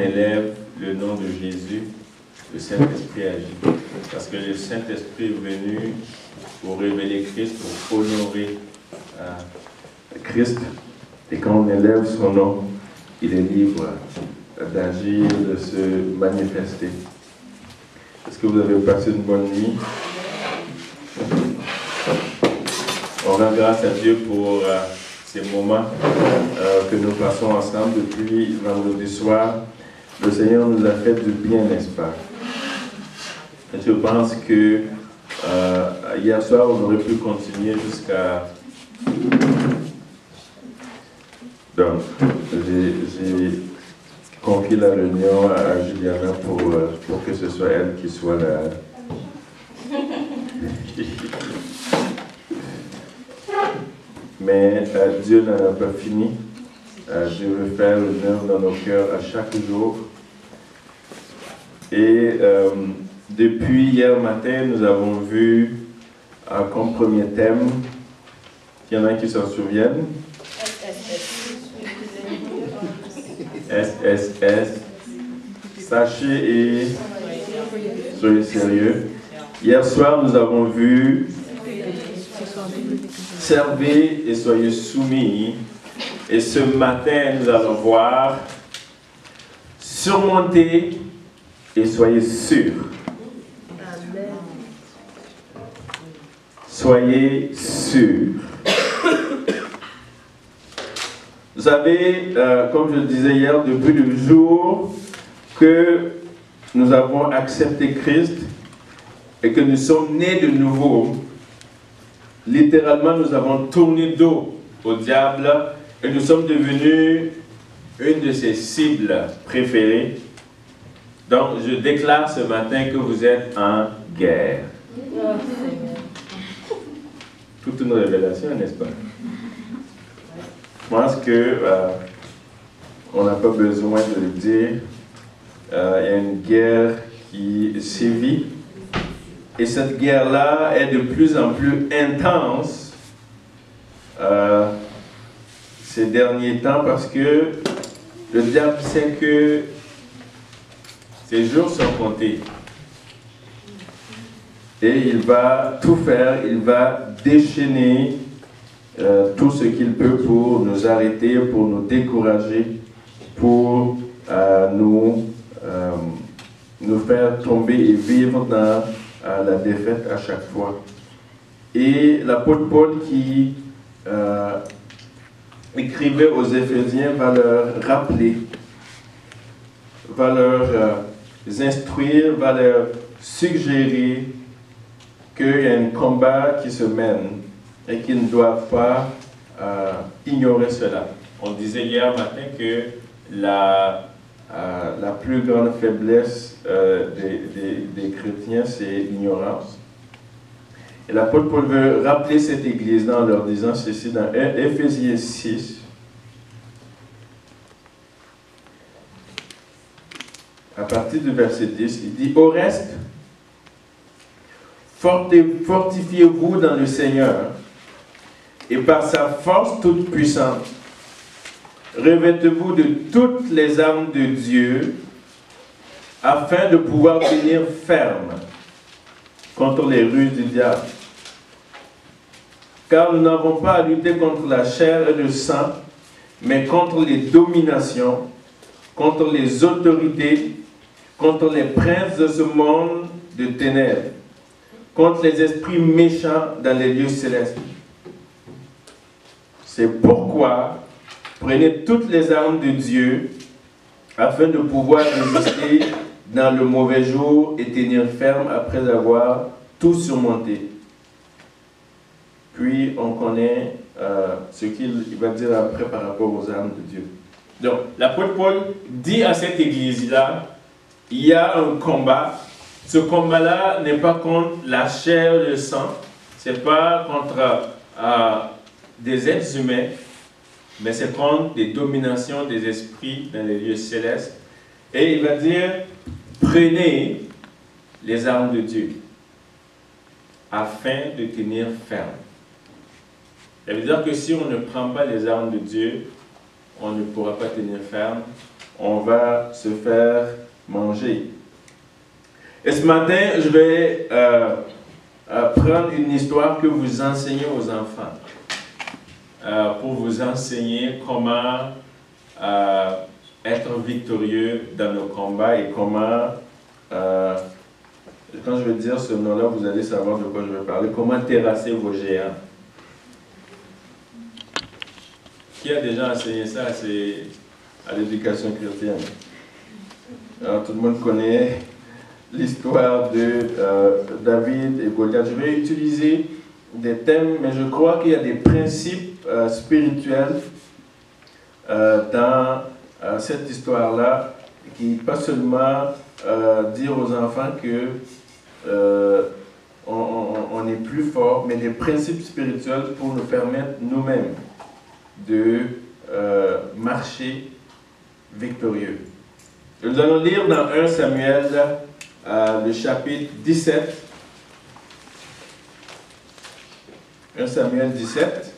élève le nom de Jésus, le Saint-Esprit agit. Parce que le Saint-Esprit est venu pour révéler Christ, pour honorer Christ. Et quand on élève son nom, il est libre d'agir, de se manifester. Est-ce que vous avez passé une bonne nuit? On rend grâce à Dieu pour ces moments que nous passons ensemble depuis vendredi soir. Le Seigneur nous a fait du bien, n'est-ce pas? Et je pense que hier soir, on aurait pu continuer jusqu'à... Donc, j'ai confié la réunion à Juliana pour que ce soit elle qui soit là. Mais Dieu n'en a pas fini. Dieu veut faire une œuvre dans nos cœurs à chaque jour. Et depuis hier matin, nous avons vu comme premier thème, il y en a qui s'en souviennent. SSS. Sachez et soyez sérieux. Hier soir, nous avons vu servez et soyez soumis. Et ce matin, nous allons voir surmonter et soyez sûrs. Soyez sûrs. Vous savez, comme je le disais hier, depuis le jour que nous avons accepté Christ et que nous sommes nés de nouveau, littéralement, nous avons tourné dos au diable et nous sommes devenus une de ses cibles préférées. Donc, je déclare ce matin que vous êtes en guerre. Toute une révélation, n'est-ce pas? Je pense que on n'a pas besoin de le dire. Il y a une guerre qui sévit. Et cette guerre-là est de plus en plus intense ces derniers temps parce que le diable sait que ses jours sont comptés. Et il va tout faire, il va déchaîner tout ce qu'il peut pour nous arrêter, pour nous décourager, pour nous faire tomber et vivre dans la défaite à chaque fois. Et l'apôtre Paul qui écrivait aux Éphésiens va leur rappeler, va leur instruire, va leur suggérer qu'il y a un combat qui se mène et qu'ils ne doivent pas ignorer cela. On disait hier matin que la plus grande faiblesse des chrétiens, c'est l'ignorance. Et l'apôtre Paul veut rappeler cette église-là en leur disant ceci dans Éphésiens 6. À partir du verset 10, il dit « Au reste, fortifiez-vous dans le Seigneur et par sa force toute puissante, revêtez-vous de toutes les armes de Dieu afin de pouvoir tenir ferme contre les ruses du diable. Car nous n'avons pas à lutter contre la chair et le sang, mais contre les dominations, contre les autorités, contre les princes de ce monde de ténèbres, contre les esprits méchants dans les lieux célestes. C'est pourquoi prenez toutes les armes de Dieu afin de pouvoir résister dans le mauvais jour et tenir ferme après avoir tout surmonté. Puis on connaît ce qu'il va dire après par rapport aux armes de Dieu. Donc l'apôtre Paul dit à cette église-là, il y a un combat. Ce combat-là n'est pas contre la chair et le sang, ce n'est pas contre des êtres humains, mais c'est contre des dominations des esprits dans les lieux célestes. Et il va dire, prenez les armes de Dieu afin de tenir ferme. Ça veut dire que si on ne prend pas les armes de Dieu, on ne pourra pas tenir ferme on va se faire manger. Et ce matin, je vais prendre une histoire que vous enseignez aux enfants, pour vous enseigner comment être victorieux dans nos combats et comment, quand je vais dire ce nom-là, vous allez savoir de quoi je vais parler, comment terrasser vos géants. Qui a déjà enseigné ça à l'éducation chrétienne? Alors, tout le monde connaît l'histoire de David et Goliath. Je vais utiliser des thèmes, mais je crois qu'il y a des principes spirituels dans cette histoire-là, qui pas seulement dire aux enfants que on est plus fort, mais des principes spirituels pour nous permettre nous-mêmes de marcher victorieux. Nous allons lire dans 1 Samuel, le chapitre 17. 1 Samuel 17.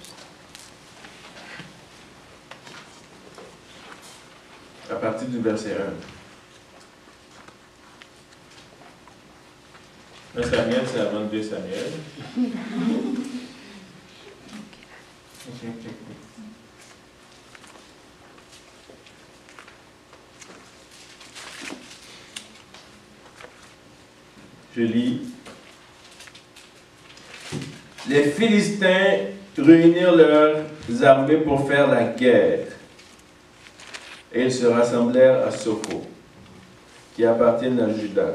À partir du verset 1. 1 Samuel, c'est avant 2 Samuel. Je lis. Les Philistins réunirent leurs armées pour faire la guerre. Et ils se rassemblèrent à Soko, qui appartient à Juda.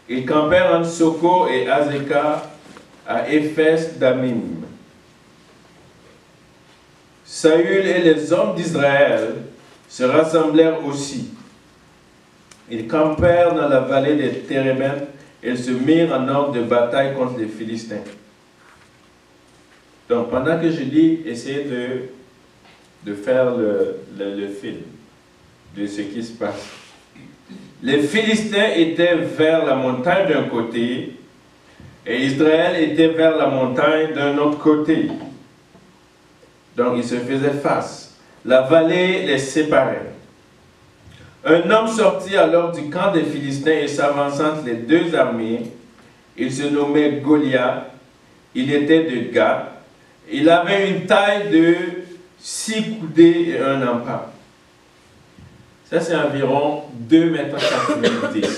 Ils campèrent entre Soko et Azekah à Éphès d'Amim. Saül et les hommes d'Israël se rassemblèrent aussi. Ils campèrent dans la vallée des Térébenth et se mirent en ordre de bataille contre les Philistins. Donc, pendant que je lis, essayez de faire le film de ce qui se passe. Les Philistins étaient vers la montagne d'un côté et Israël était vers la montagne d'un autre côté. Donc, ils se faisaient face. La vallée les séparait. Un homme sortit alors du camp des Philistins et s'avançant entre les deux armées. Il se nommait Goliath. Il était de Gath. Il avait une taille de 6 coudées et un empare. Ça, c'est environ 2,90 m.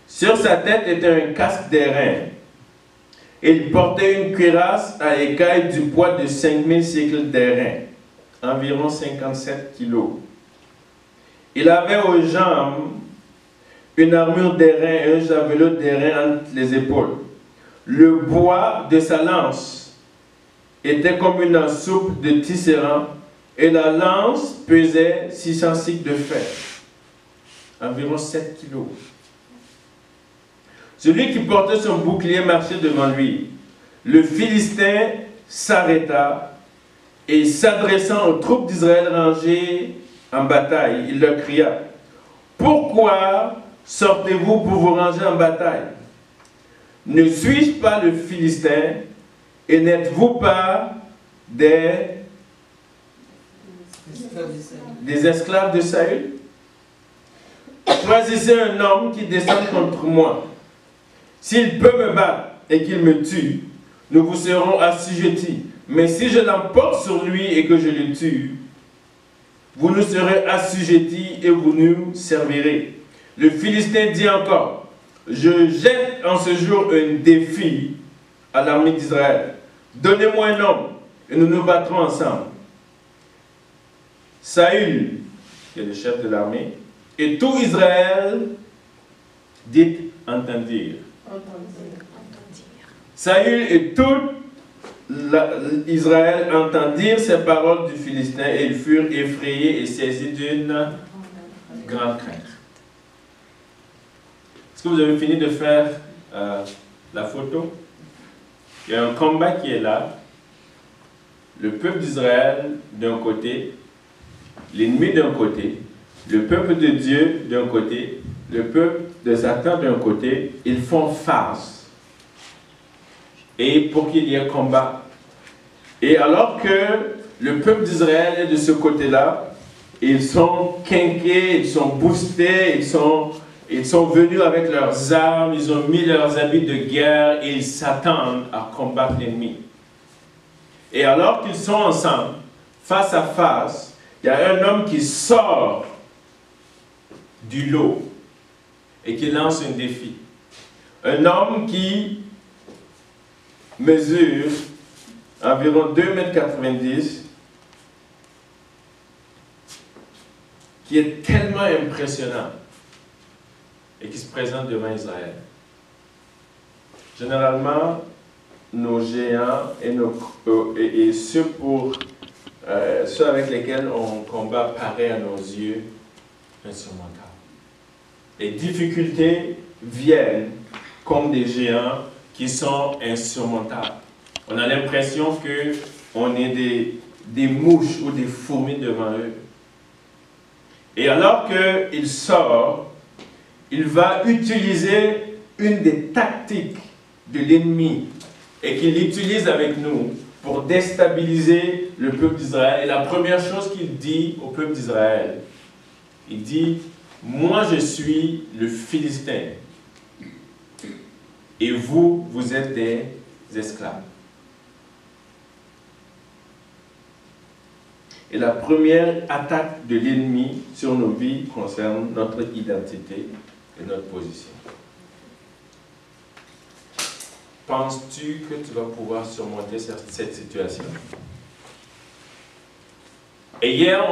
Sur sa tête était un casque d'airain. Il portait une cuirasse à écailles du poids de 5000 cycles d'airain, environ 57 kilos. Il avait aux jambes une armure d'airain et un javelot d'airain entre les épaules. Le bois de sa lance était comme une lance souple de tisserand et la lance pesait 600 cycles de fer, environ 7 kilos. Celui qui portait son bouclier marchait devant lui. Le Philistin s'arrêta et s'adressant aux troupes d'Israël rangées en bataille, il leur cria: « Pourquoi sortez-vous pour vous ranger en bataille? Ne suis-je pas le Philistin et n'êtes-vous pas des esclaves de Saül? Choisissez un homme qui descende contre moi. S'il peut me battre et qu'il me tue, nous vous serons assujettis. Mais si je l'emporte sur lui et que je le tue, vous nous serez assujettis et vous nous servirez. » Le Philistin dit encore: « Je jette en ce jour un défi à l'armée d'Israël. Donnez-moi un homme et nous nous battrons ensemble. » Saül, qui est le chef de l'armée, et tout Israël dit entendirent. Saül et tout Israël entendirent ces paroles du Philistin et ils furent effrayés et saisis d'une grande crainte. Est-ce que vous avez fini de faire la photo? Il y a un combat qui est là. Le peuple d'Israël d'un côté, l'ennemi d'un côté, le peuple de Dieu d'un côté, le peuple de Satan d'un côté. Ils font face. Et pour qu'il y ait combat. Et alors que le peuple d'Israël est de ce côté-là. Ils sont quinqués, ils sont boostés, ils sont venus avec leurs armes, ils ont mis leurs habits de guerre et ils s'attendent à combattre l'ennemi. Et alors qu'ils sont ensemble, face à face, il y a un homme qui sort du lot et qui lance un défi. Un homme qui mesure environ 2,90 m, qui est tellement impressionnant et qui se présente devant Israël. Généralement, nos géants et ceux avec lesquels on combat paraissent à nos yeux insurmontables. Les difficultés viennent comme des géants qui sont insurmontables. On a l'impression qu'on est des mouches ou des fourmis devant eux. Et alors qu'il sort, il va utiliser une des tactiques de l'ennemi et qu'il utilise avec nous pour déstabiliser le peuple d'Israël. Et la première chose qu'il dit au peuple d'Israël, il dit, « Moi je suis le Philistin et vous, vous êtes des esclaves. » Et la première attaque de l'ennemi sur nos vies concerne notre identité et notre position. Penses-tu que tu vas pouvoir surmonter cette situation? Et hier,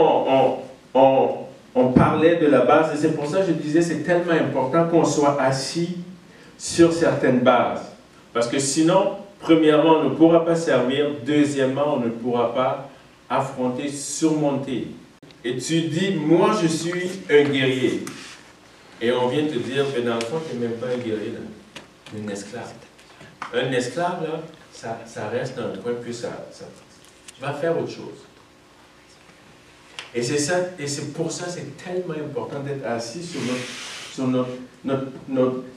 on parlait de la base, et c'est pour ça que je disais que c'est tellement important qu'on soit assis sur certaines bases. Parce que sinon, premièrement, on ne pourra pas servir, deuxièmement, on ne pourra pas affronter, surmonter. Et tu dis, moi je suis un guerrier. Et on vient te dire, mais dans le fond, tu n'es même pas un guerrier, là. Un esclave. Un esclave, là, ça reste dans le coin, puis ça va faire autre chose. Et c'est ça, et c'est pour ça que c'est tellement important d'être assis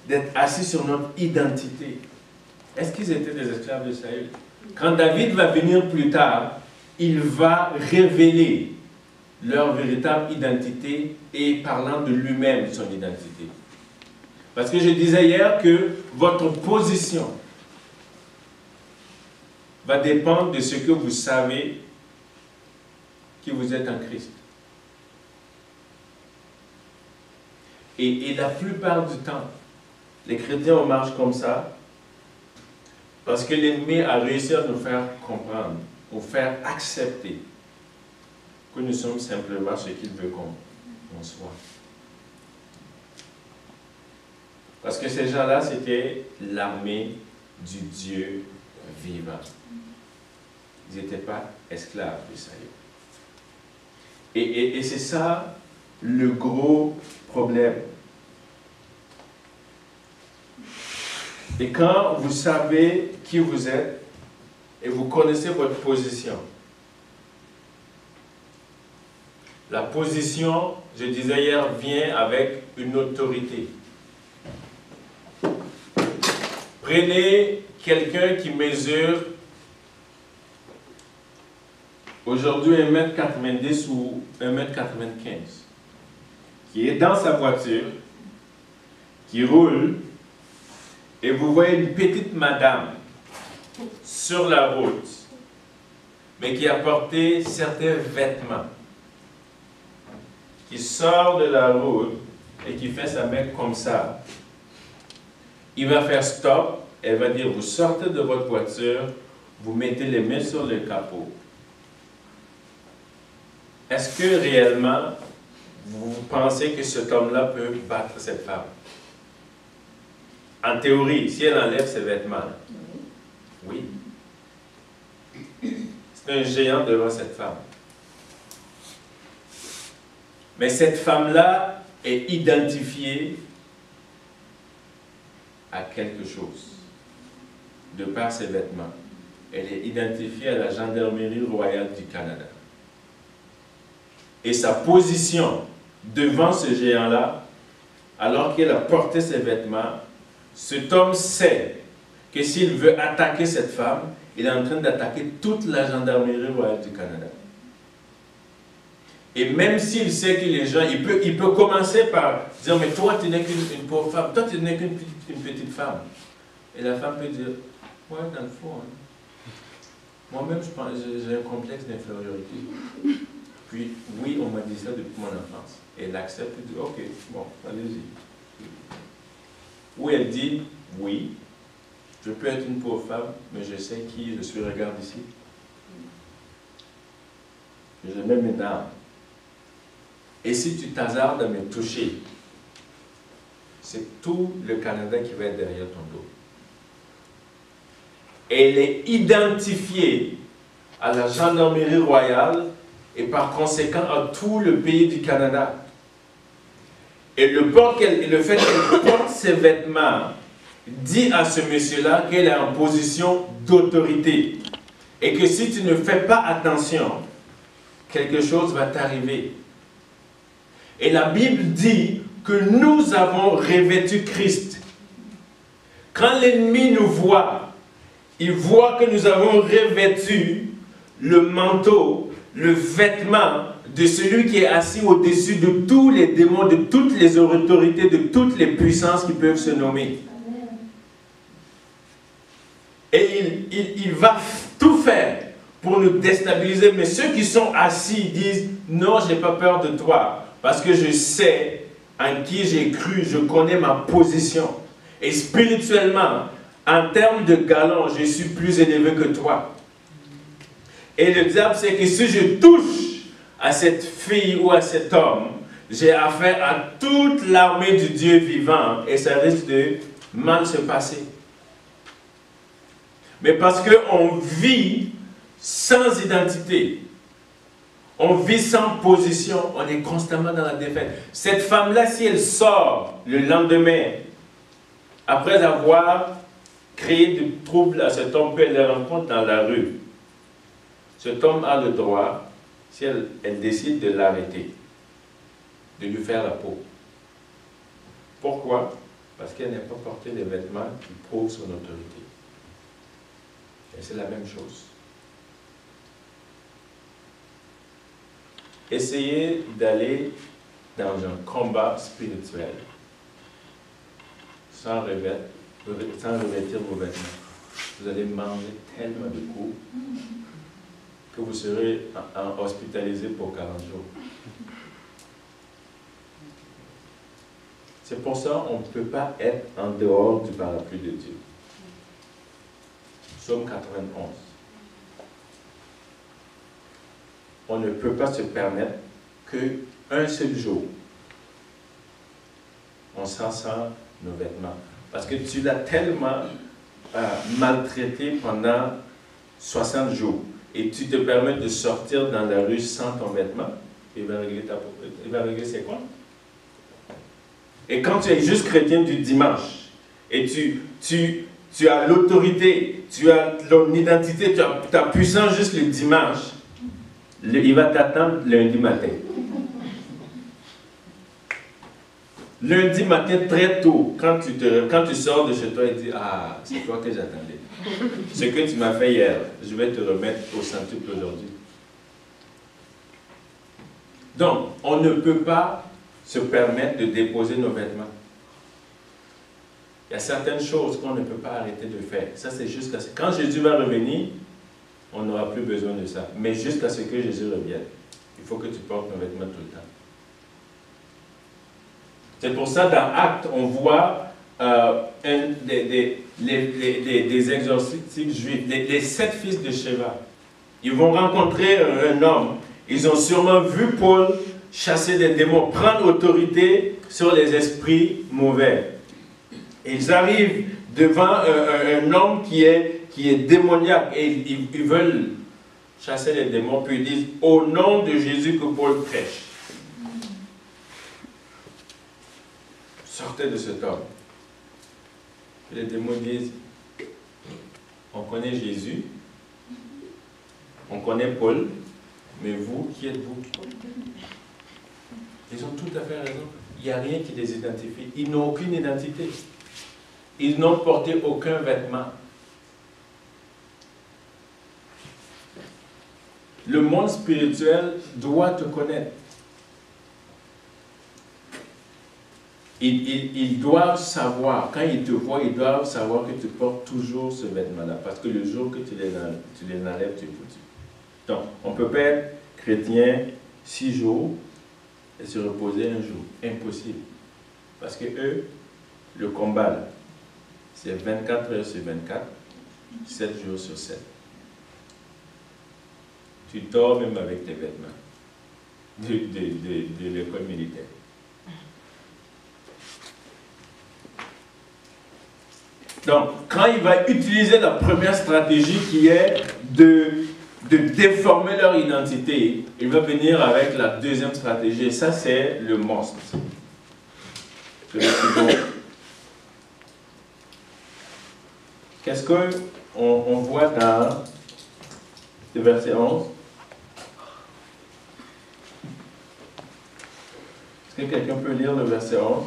d'être assis sur notre identité. Est-ce qu'ils étaient des esclaves de Saül? Quand David va venir plus tard, il va révéler leur véritable identité et parlant de lui-même, son identité. Parce que je disais hier que votre position va dépendre de ce que vous savez que vous êtes en Christ. Et la plupart du temps, les chrétiens, on marche comme ça parce que l'ennemi a réussi à nous faire comprendre, nous faire accepter que nous sommes simplement ce qu'il veut qu'on soit. Parce que ces gens-là, c'était l'armée du Dieu vivant. Ils n'étaient pas esclaves de Saül. Et c'est ça le gros problème. Et quand vous savez qui vous êtes et vous connaissez votre position, la position, je disais hier, vient avec une autorité. Prenez quelqu'un qui mesure aujourd'hui 1,90 m ou 1,95 m, qui est dans sa voiture, qui roule, et vous voyez une petite madame sur la route, mais qui a porté certains vêtements, qui sort de la route et qui fait sa main comme ça. Il va faire stop, elle va dire, vous sortez de votre voiture, vous mettez les mains sur le capot. Est-ce que réellement, vous pensez que cet homme-là peut battre cette femme? En théorie, si elle enlève ses vêtements, oui. C'est un géant devant cette femme. Mais cette femme-là est identifiée à quelque chose, de par ses vêtements. Elle est identifiée à la Gendarmerie royale du Canada. Et sa position devant ce géant-là, alors qu'elle a porté ses vêtements, cet homme sait que s'il veut attaquer cette femme, il est en train d'attaquer toute la Gendarmerie royale du Canada. Et même s'il sait que les gens, il peut commencer par dire, mais toi, tu n'es qu'une pauvre femme, toi, tu n'es qu'une petite femme. Et la femme peut dire, ouais, dans le fond, hein. Moi-même, je pense, j'ai un complexe d'infériorité. Puis, oui, on m'a dit ça depuis mon enfance. Et elle accepte et dit, ok, bon, allez-y. Ou elle dit, oui, je peux être une pauvre femme, mais je sais qui je suis, regarde ici. J'ai même une arme. Et si tu t'hasardes à me toucher, c'est tout le Canada qui va être derrière ton dos. Elle est identifiée à la gendarmerie royale et par conséquent à tout le pays du Canada. Et le fait qu'elle porte ses vêtements dit à ce monsieur-là qu'elle est en position d'autorité. Et que si tu ne fais pas attention, quelque chose va t'arriver. Et la Bible dit que nous avons revêtu Christ. Quand l'ennemi nous voit, il voit que nous avons revêtu le manteau, le vêtement de celui qui est assis au-dessus de tous les démons, de toutes les autorités, de toutes les puissances qui peuvent se nommer. Et il va tout faire pour nous déstabiliser. Mais ceux qui sont assis disent, non, je n'ai pas peur de toi, parce que je sais en qui j'ai cru, je connais ma position. Et spirituellement, en termes de galon, je suis plus élevé que toi. Et le diable sait que si je touche à cette fille ou à cet homme, j'ai affaire à toute l'armée du Dieu vivant et ça risque de mal se passer. Mais parce qu'on vit sans identité, on vit sans position, on est constamment dans la défaite. Cette femme-là, si elle sort le lendemain, après avoir créé du trouble à cet homme, elle le rencontre dans la rue, cet homme a le droit, si elle décide de l'arrêter, de lui faire la peau. Pourquoi? Parce qu'elle n'a pas porté des vêtements qui prouvent son autorité. Et c'est la même chose. Essayez d'aller dans un combat spirituel sans revêtir vos vêtements. Vous allez manger tellement de coups que vous serez hospitalisé pour 40 jours. C'est pour ça qu'on ne peut pas être en dehors du parapluie de Dieu. Psaume 91. On ne peut pas se permettre qu'un seul jour, on s'en sent nos vêtements. Parce que tu l'as tellement maltraité pendant 60 jours et tu te permets de sortir dans la rue sans ton vêtement, il va régler c'est quoi? Et quand tu es juste chrétien du dimanche et tu as l'autorité, tu as ton identité, tu as ta puissance juste le dimanche, il va t'attendre lundi matin. Lundi matin, très tôt, quand tu sors de chez toi et dis, ah, c'est toi que j'attendais. Ce que tu m'as fait hier, je vais te remettre au centuple aujourd'hui. Donc, on ne peut pas se permettre de déposer nos vêtements. Il y a certaines choses qu'on ne peut pas arrêter de faire. Ça, c'est jusqu'à ce que quand Jésus va revenir, on n'aura plus besoin de ça. Mais jusqu'à ce que Jésus revienne, il faut que tu portes nos vêtements tout le temps. C'est pour ça, dans Actes, on voit des exorcistes juifs, les 7 fils de Sheva. Ils vont rencontrer un homme. Ils ont sûrement vu Paul chasser des démons, prendre autorité sur les esprits mauvais. Et ils arrivent devant un homme qui est démoniaque et ils veulent chasser les démons, puis ils disent « Au nom de Jésus que Paul prêche ». Sortez de cet homme. Et les démons disent, on connaît Jésus, on connaît Paul, mais vous, qui êtes-vous? Ils ont tout à fait raison. Il n'y a rien qui les identifie. Ils n'ont aucune identité. Ils n'ont porté aucun vêtement. Le monde spirituel doit te connaître. ils doivent savoir, quand ils te voient, ils doivent savoir que tu portes toujours ce vêtement-là. Parce que le jour que tu les enlèves, tu es foutu. Donc, on ne peut pas être chrétien 6 jours et se reposer un jour. Impossible. Parce que eux, le combat, c'est 24 heures sur 24, 7 jours sur 7. Tu dors même avec tes vêtements de l'école militaire. Donc, quand il va utiliser la première stratégie qui est de déformer leur identité, il va venir avec la deuxième stratégie, et ça c'est le monstre. Qu'est-ce qu'on voit dans le verset 11? Est-ce que quelqu'un peut lire le verset 11?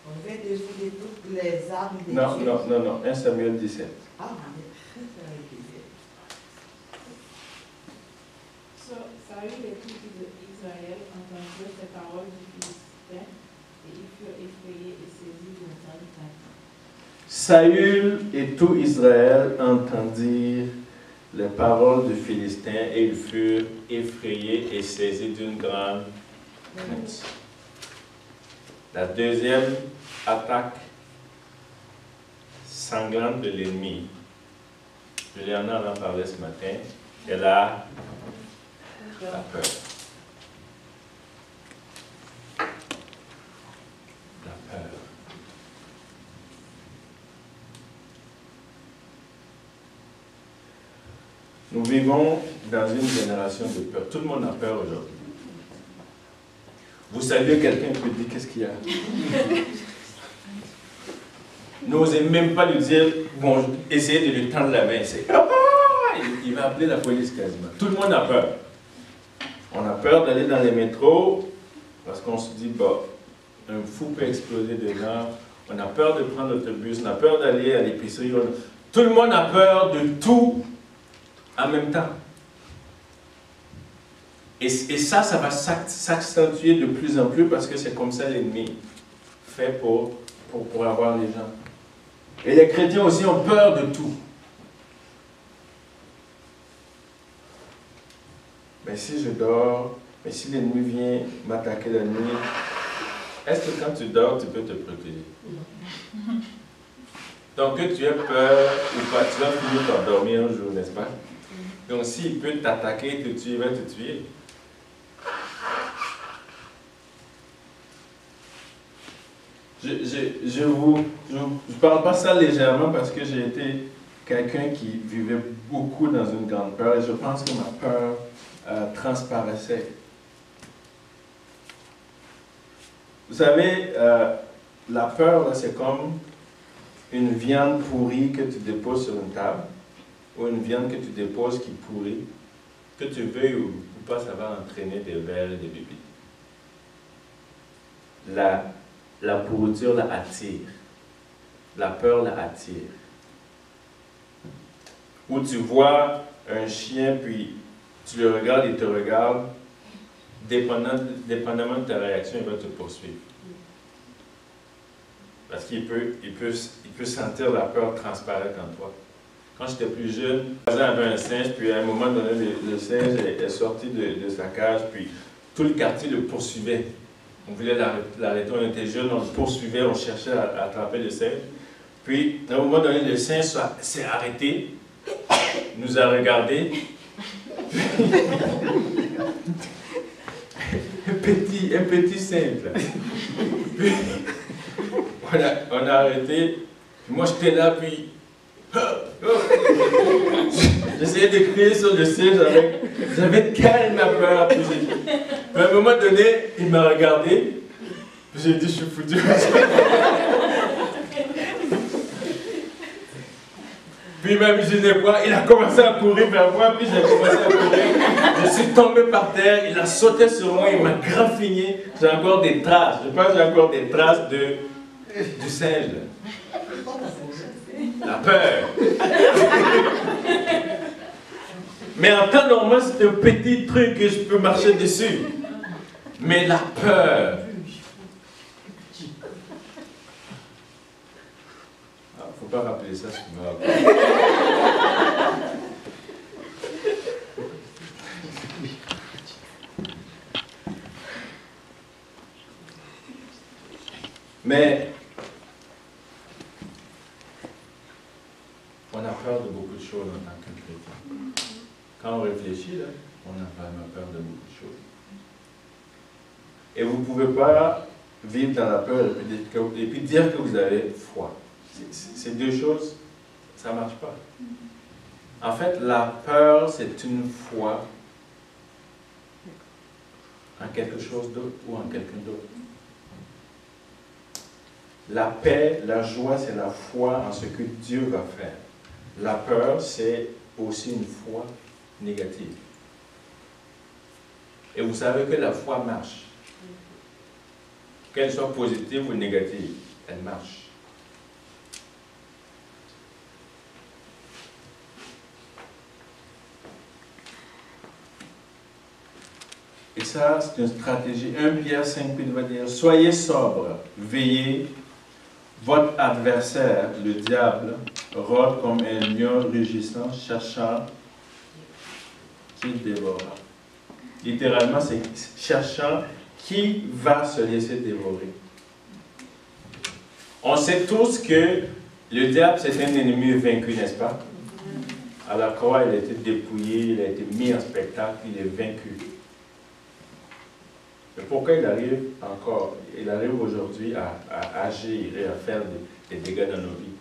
On va défouler toutes les armes des Non, dieux. non, 1 Samuel 17. Ah, Saül et tout Israël entendirent ces paroles du Philistin et ils furent effrayés et saisis d'une grande crainte. Saül et tout Israël entendirent les paroles du Philistin et ils furent effrayés et saisis d'une grande crainte. La deuxième attaque sanglante de l'ennemi, Juliana en a parlé ce matin, est la peur. La peur. Nous vivons dans une génération de peur. Tout le monde a peur aujourd'hui. Vous saluez quelqu'un qui vous dit qu'est-ce qu'il y a. N'osez même pas lui dire, bon, essayez de lui tendre la main. Il va appeler la police quasiment. Tout le monde a peur. On a peur d'aller dans les métros parce qu'on se dit, bah, un fou peut exploser dedans. On a peur de prendre l'autobus, on a peur d'aller à l'épicerie. Tout le monde a peur de tout en même temps. Et ça va s'accentuer de plus en plus parce que c'est comme ça l'ennemi fait pour avoir les gens. Et les chrétiens aussi ont peur de tout. Mais si je dors, mais si l'ennemi vient m'attaquer la nuit, est-ce que quand tu dors, tu peux te protéger? Donc que tu aies peur ou pas, tu vas finir par dormir un jour, n'est-ce pas? Donc s'il peut t'attaquer, te tuer, il va te tuer. Je ne parle pas ça légèrement parce que j'ai été quelqu'un qui vivait beaucoup dans une grande peur et je pense que ma peur transparaissait. Vous savez, la peur, c'est comme une viande pourrie que tu déposes sur une table ou une viande que tu déposes qui pourrit. Que tu veuilles ou pas, ça va entraîner des vers et des bébés. La pourriture la attire. La peur la attire. Ou tu vois un chien, puis tu le regardes, il te regarde, dépendamment de ta réaction, il va te poursuivre. Parce qu'il peut sentir la peur transparaître en toi. Quand j'étais plus jeune, mon voisin avait un singe, puis à un moment donné, le singe est sorti de sa cage, puis tout le quartier le poursuivait. On voulait l'arrêter, on était jeunes, on le poursuivait, on cherchait à attraper le singe. Puis, à un moment donné, le singe s'est arrêté, nous a regardés. un petit singe, là. Puis, on a arrêté. Puis moi, j'étais là, puis... J'essayais de crier sur le singe, j'avais tellement peur. Puis à un moment donné, il m'a regardé, puis j'ai dit, je suis foutu. Puis il m'a mis une épaule, il a commencé à courir vers moi, puis j'ai commencé à courir. Je suis tombé par terre, il a sauté sur moi, il m'a graffiné. J'ai encore des traces, je pense que j'ai encore des traces du singe. La peur. Mais en temps normal, c'est un petit truc que je peux marcher dessus. Mais la peur. Ah, faut pas rappeler ça, ce qui m'a rappelé. Mais on a peur de beaucoup de choses en tant que chrétien. Quand on réfléchit, là, on a vraiment peur de beaucoup de choses. Et vous ne pouvez pas vivre dans la peur et puis dire que vous avez foi. Ces deux choses, ça ne marche pas. En fait, la peur, c'est une foi en quelque chose d'autre ou en quelqu'un d'autre. La paix, la joie, c'est la foi en ce que Dieu va faire. La peur, c'est aussi une foi négative. Et vous savez que la foi marche. Qu'elle soit positive ou négative, elle marche. Et ça, c'est une stratégie. 1 Pierre 5,8 va dire, soyez sobres, veillez. Votre adversaire, le diable, rôde comme un lion rugissant, cherchant qui dévorera. Littéralement, c'est cherchant qui va se laisser dévorer. On sait tous que le diable, c'est un ennemi vaincu, n'est-ce pas? À la croix, il a été dépouillé, il a été mis en spectacle, il est vaincu. Mais pourquoi il arrive encore, il arrive aujourd'hui à agir et à faire des dégâts dans nos vies?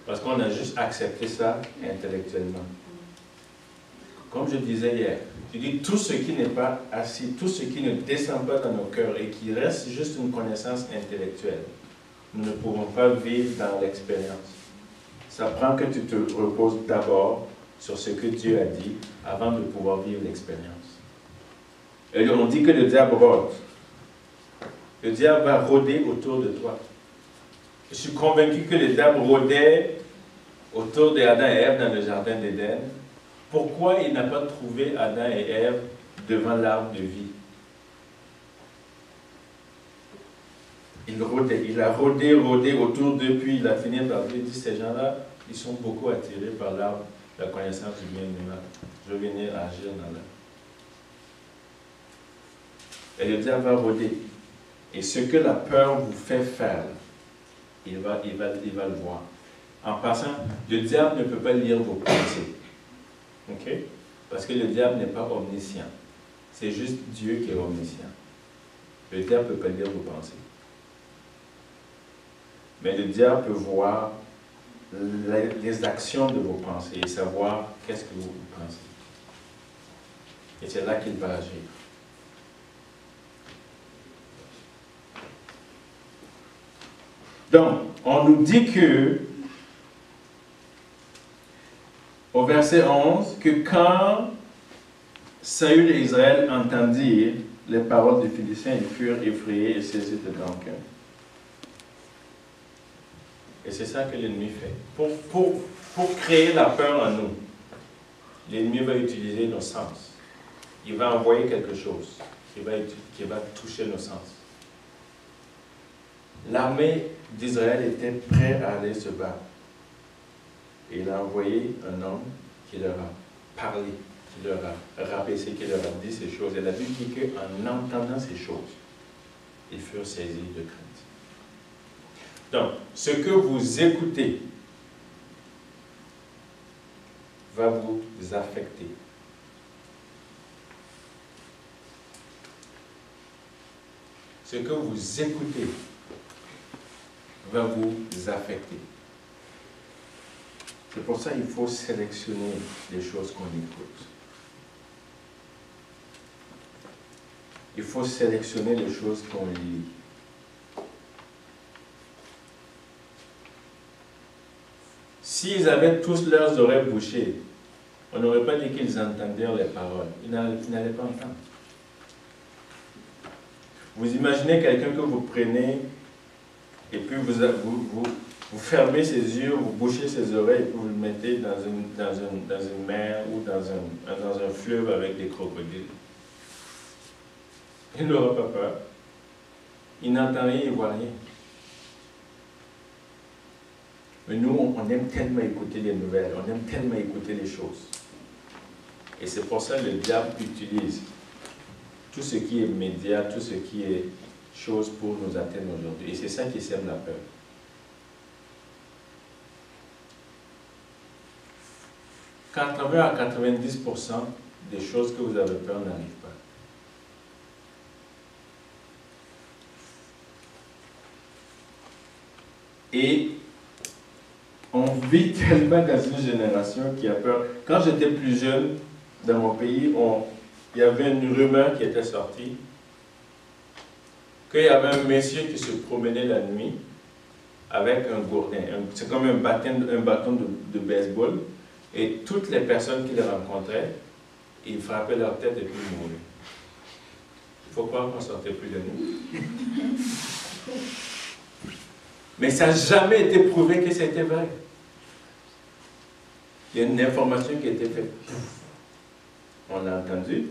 Parce qu'on a juste accepté ça intellectuellement. Comme je disais hier, je dis tout ce qui n'est pas assis, tout ce qui ne descend pas dans nos cœurs et qui reste juste une connaissance intellectuelle, nous ne pouvons pas vivre dans l'expérience. Ça prend que tu te reposes d'abord sur ce que Dieu a dit avant de pouvoir vivre l'expérience. Et on dit que le diable rôde. Le diable va rôder autour de toi. Je suis convaincu que le diable rôdait autour d'Adam et Ève dans le jardin d'Éden. Pourquoi il n'a pas trouvé Adam et Ève devant l'arbre de vie? Il rôdait, il a rôdé autour d'eux, puis il a fini par dire, ces gens-là, ils sont beaucoup attirés par l'arbre, la connaissance du bien et du mal. Je vais venir agir dans leur. Et le diable va rôder. Et ce que la peur vous fait faire, il va le voir. En passant, le diable ne peut pas lire vos pensées. OK? Parce que le diable n'est pas omniscient. C'est juste Dieu qui est omniscient. Le diable ne peut pas lire vos pensées. Mais le diable peut voir les actions de vos pensées et savoir qu'est-ce que vous pensez. Et c'est là qu'il va agir. Donc, on nous dit que, au verset 11, que quand Saül et Israël entendirent les paroles des Philistins, ils furent effrayés et saisis de grand cœur. Et c'est ça que l'ennemi fait. Pour créer la peur en nous, l'ennemi va utiliser nos sens. Il va envoyer quelque chose qui va toucher nos sens. L'armée d'Israël était prête à aller se battre. Et il a envoyé un homme qui leur a parlé, qui leur a rabaissé, qui leur a dit ces choses. Et la Bible dit qu'en entendant ces choses, ils furent saisis de crainte. Donc, ce que vous écoutez va vous affecter. Ce que vous écoutez va vous affecter. C'est pour ça qu'il faut sélectionner les choses qu'on écoute. Il faut sélectionner les choses qu'on lit. S'ils avaient tous leurs oreilles bouchées, on n'aurait pas dit qu'ils entendirent les paroles. Ils n'allaient pas entendre. Vous imaginez quelqu'un que vous prenez et puis Vous fermez ses yeux, vous bouchez ses oreilles, et vous le mettez dans une mer ou dans un fleuve avec des crocodiles. Il n'aura pas peur. Il n'entend rien, il ne voit rien. Mais nous, on aime tellement écouter les nouvelles, on aime tellement écouter les choses. Et c'est pour ça que le diable utilise tout ce qui est média, tout ce qui est chose pour nous atteindre aujourd'hui. Et c'est ça qui sème la peur. « 80 à 90% des choses que vous avez peur n'arrivent pas. Et on vit tellement dans une génération qui a peur. Quand j'étais plus jeune, dans mon pays, il y avait une rumeur qui était sortie qu'il y avait un monsieur qui se promenait la nuit avec un gourdin. C'est comme un bâton de baseball. Et toutes les personnes qu'il rencontrait, il frappait leur tête et puis ils mouraient. Il faut croire qu'on ne sortait plus de nous. Mais ça n'a jamais été prouvé que c'était vrai. Il y a une information qui a été faite. On l'a entendu,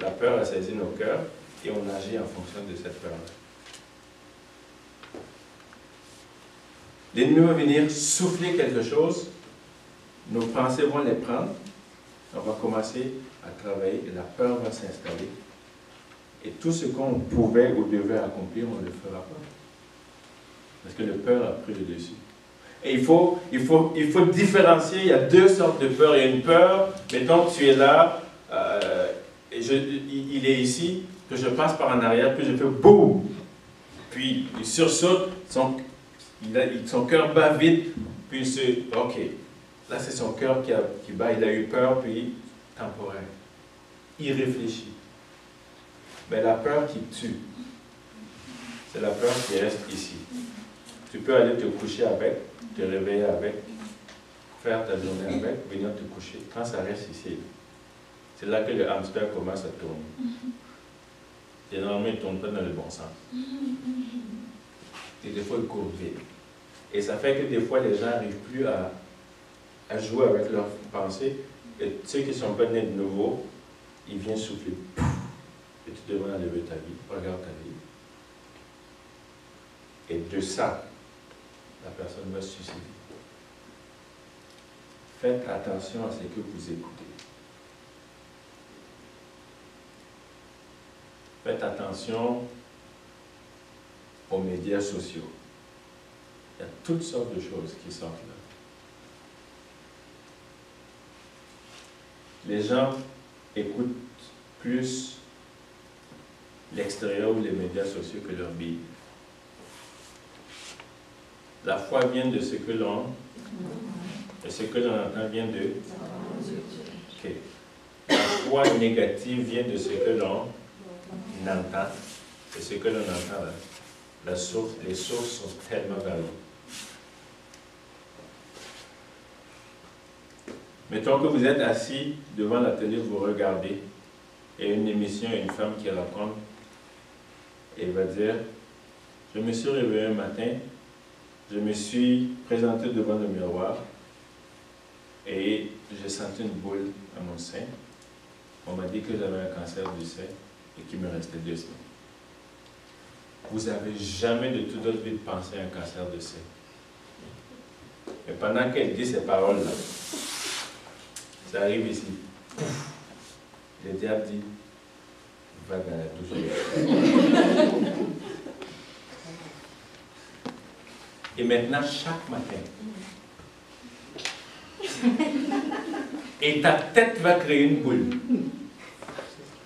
la peur a saisi nos cœurs et on agit en fonction de cette peur-là. L'ennemi va venir souffler quelque chose, nos pensées vont les prendre, on va commencer à travailler et la peur va s'installer. Et tout ce qu'on pouvait ou devait accomplir, on ne le fera pas. Parce que le peur a pris le dessus. Et il faut différencier, il y a deux sortes de peur. Il y a une peur, mettons que tu es là, il est ici, que je passe par en arrière, puis je fais boum! Puis il sursaute, son cœur bat vite, puis c'est ok. Là c'est son cœur qui bat, il a eu peur, puis temporaire. Il réfléchit. Mais la peur qui tue, c'est la peur qui reste ici. Tu peux aller te coucher avec, te réveiller avec, faire ta journée avec, venir te coucher. Quand ça reste ici, c'est là que le hamster commence à tourner. Généralement, il ne tourne pas dans le bon sens. Et des fois, il court vite. Et ça fait que des fois, les gens n'arrivent plus à jouer avec leurs pensées. Et ceux qui ne sont pas nés de nouveau, ils viennent souffler. Et tu devrais enlever ta vie. Regarde ta vie. Et de ça, la personne va se suicider. Faites attention à ce que vous écoutez. Faites attention aux médias sociaux. Il y a toutes sortes de choses qui sortent là. Les gens écoutent plus l'extérieur ou les médias sociaux que leur Bible. La foi vient de ce que l'on... Et ce que l'on entend vient de... Okay. La foi négative vient de ce que l'on entend. Et ce que l'on entend là. Les sources sont tellement variées. Mettons que vous êtes assis devant la télé, vous regardez, et une émission, une femme qui raconte, et va dire, je me suis réveillé un matin, je me suis présenté devant le miroir, et j'ai senti une boule à mon sein. On m'a dit que j'avais un cancer du sein, et qu'il me restait 2 semaines. Vous n'avez jamais de toute votre vie pensé à un cancer de sein. Mais pendant qu'elle dit ces paroles-là, ça arrive ici. Le diable dit, va dans la douche. Et maintenant, chaque matin, et ta tête va créer une boule.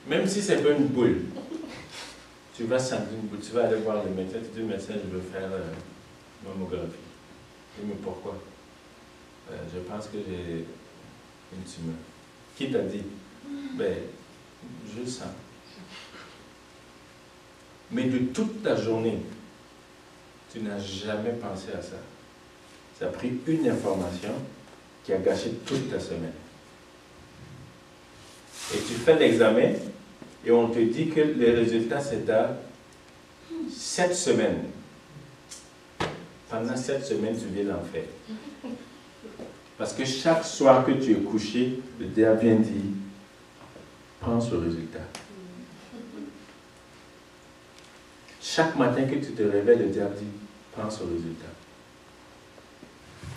Même si ce n'est pas une boule, tu vas sentir une boule. Tu vas aller voir le médecin, tu dis, médecin, je veux faire mammographie. Il dit, mais pourquoi? Je pense que j'ai une tumeur. Qui t'a dit? Ben, je le sens. Mais de toute ta journée, tu n'as jamais pensé à ça. Ça a pris une information qui a gâché toute ta semaine. Et tu fais l'examen et on te dit que les résultats c'est à 7 semaines. pendant 7 semaines, tu vis l'enfer. Parce que chaque soir que tu es couché, le diable vient dire, pense au résultat. Chaque matin que tu te réveilles, le diable dit, pense au résultat.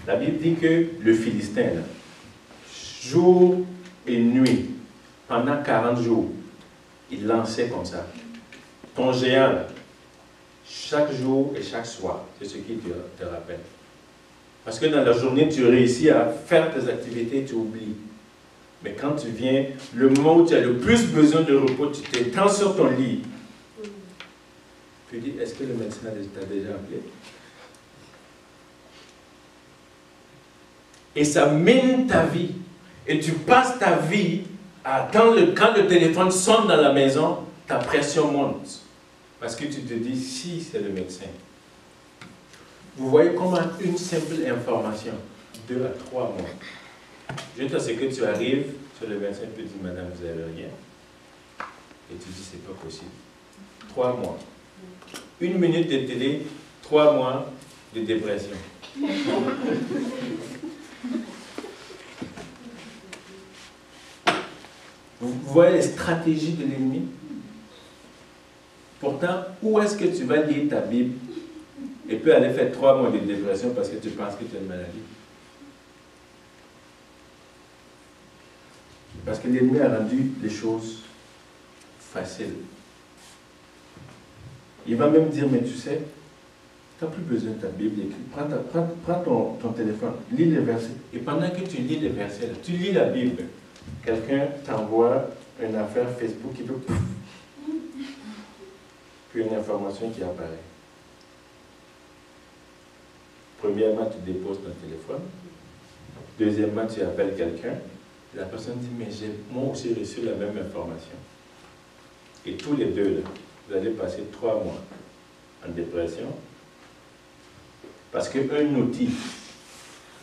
La Bible dit que le Philistin, là, jour et nuit, pendant 40 jours, il lançait comme ça. Ton géant, là, chaque jour et chaque soir, c'est ce qu'il te rappelle. Parce que dans la journée, tu réussis à faire tes activités, tu oublies. Mais quand tu viens, le moment où tu as le plus besoin de repos, tu t'étends sur ton lit. Tu dis, est-ce que le médecin t'a déjà appelé? Et ça mine ta vie. Et tu passes ta vie à attendre quand le téléphone sonne dans la maison, ta pression monte. Parce que tu te dis, si c'est le médecin. Vous voyez comment une simple information, 2 à 3 mois. Juste à ce que tu arrives, sur le médecin peut dire, madame, vous n'avez rien. Et tu dis, c'est pas possible. 3 mois. 1 minute de télé, 3 mois de dépression. Vous voyez les stratégies de l'ennemi? Pourtant, où est-ce que tu vas lire ta Bible et puis aller faire 3 mois de dépression parce que tu penses que tu as une maladie? Parce que l'ennemi a rendu les choses faciles. Il va même dire, mais tu sais, tu n'as plus besoin de ta Bible. Prends ton téléphone, lis les versets. Et pendant que tu lis les versets, tu lis la Bible. Quelqu'un t'envoie une affaire Facebook qui peut... Puis une information qui apparaît. Premièrement, tu déposes ton téléphone. Deuxièmement, tu appelles quelqu'un. La personne dit, mais j'ai moi aussi reçu la même information. Et tous les deux, là, vous allez passer 3 mois en dépression. Parce qu'un outil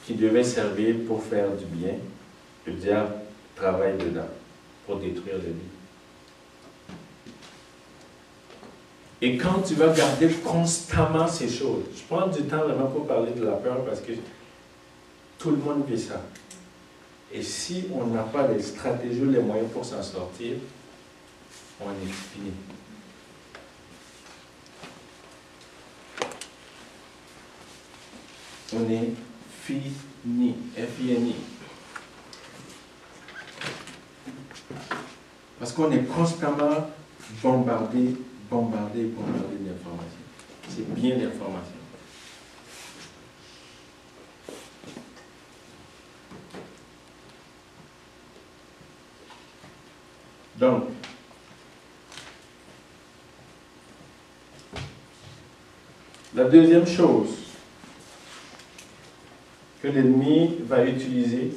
qui devait servir pour faire du bien, le diable travaille dedans pour détruire les vies. Et quand tu vas garder constamment ces choses, je prends du temps vraiment pour parler de la peur parce que tout le monde vit ça. Et si on n'a pas les stratégies ou les moyens pour s'en sortir, on est fini. On est fini. F-I-N-I. Parce qu'on est constamment bombardé d'informations. C'est bien d'informations. Donc, la deuxième chose que l'ennemi va utiliser,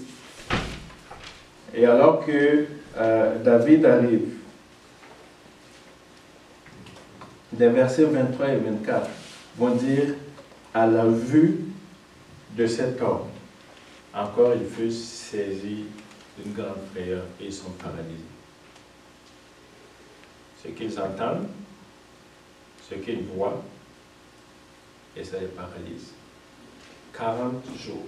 et alors que David arrive, les versets 23 et 24 vont dire, à la vue de cet homme, encore il fut saisi d'une grande frayeur et ils sont paralysés. Ce qu'ils entendent, ce qu'ils voient, et ça les paralyse. 40 jours.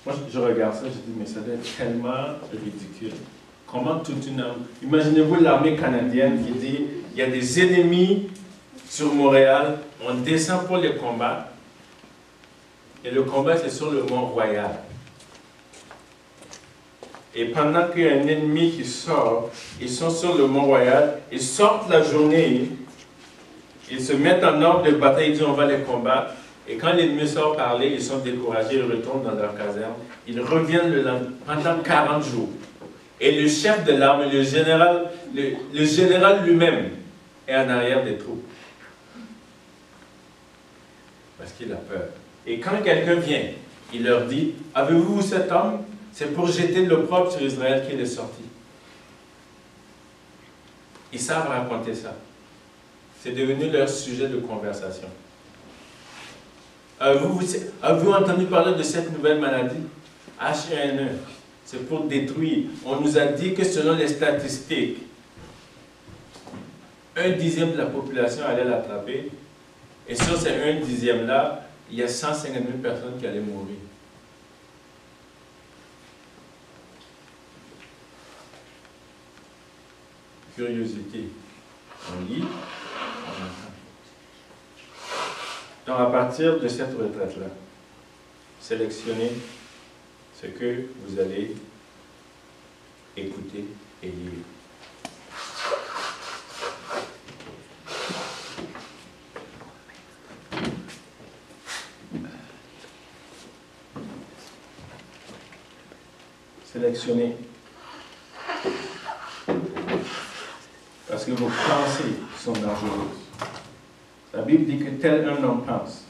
Moi, je regarde ça, je dis, mais ça doit être tellement ridicule. Comment toute une armée... Imaginez-vous l'armée canadienne qui dit, il y a des ennemis sur Montréal, on descend pour les combattre, et le combat c'est sur le Mont-Royal. Et pendant qu'il y a un ennemi qui sort, ils sont sur le Mont-Royal, ils sortent la journée, ils se mettent en ordre de bataille, ils disent on va les combattre. Et quand l'ennemi sort parler, ils sont découragés, ils retournent dans leur caserne. Ils reviennent le lendemain, pendant 40 jours. Et le chef de l'armée, le général lui-même, est en arrière des troupes. Parce qu'il a peur. Et quand quelqu'un vient, il leur dit, avez-vous cet homme? C'est pour jeter l'opprobre sur Israël qu'il est sorti. Ils savent raconter ça. C'est devenu leur sujet de conversation. Avez-vous entendu parler de cette nouvelle maladie? H1N1. C'est pour détruire. On nous a dit que selon les statistiques, 1/10 de la population allait l'attraper Et sur ces 1/10 là, il y a 150 000 personnes qui allaient mourir. Curiosité. On lit, on entend. Donc à partir de cette retraite-là, sélectionnez ce que vous allez écouter et lire. Sélectionnez. Parce que vos pensées sont dangereuses. La Bible dit que tel un homme pense,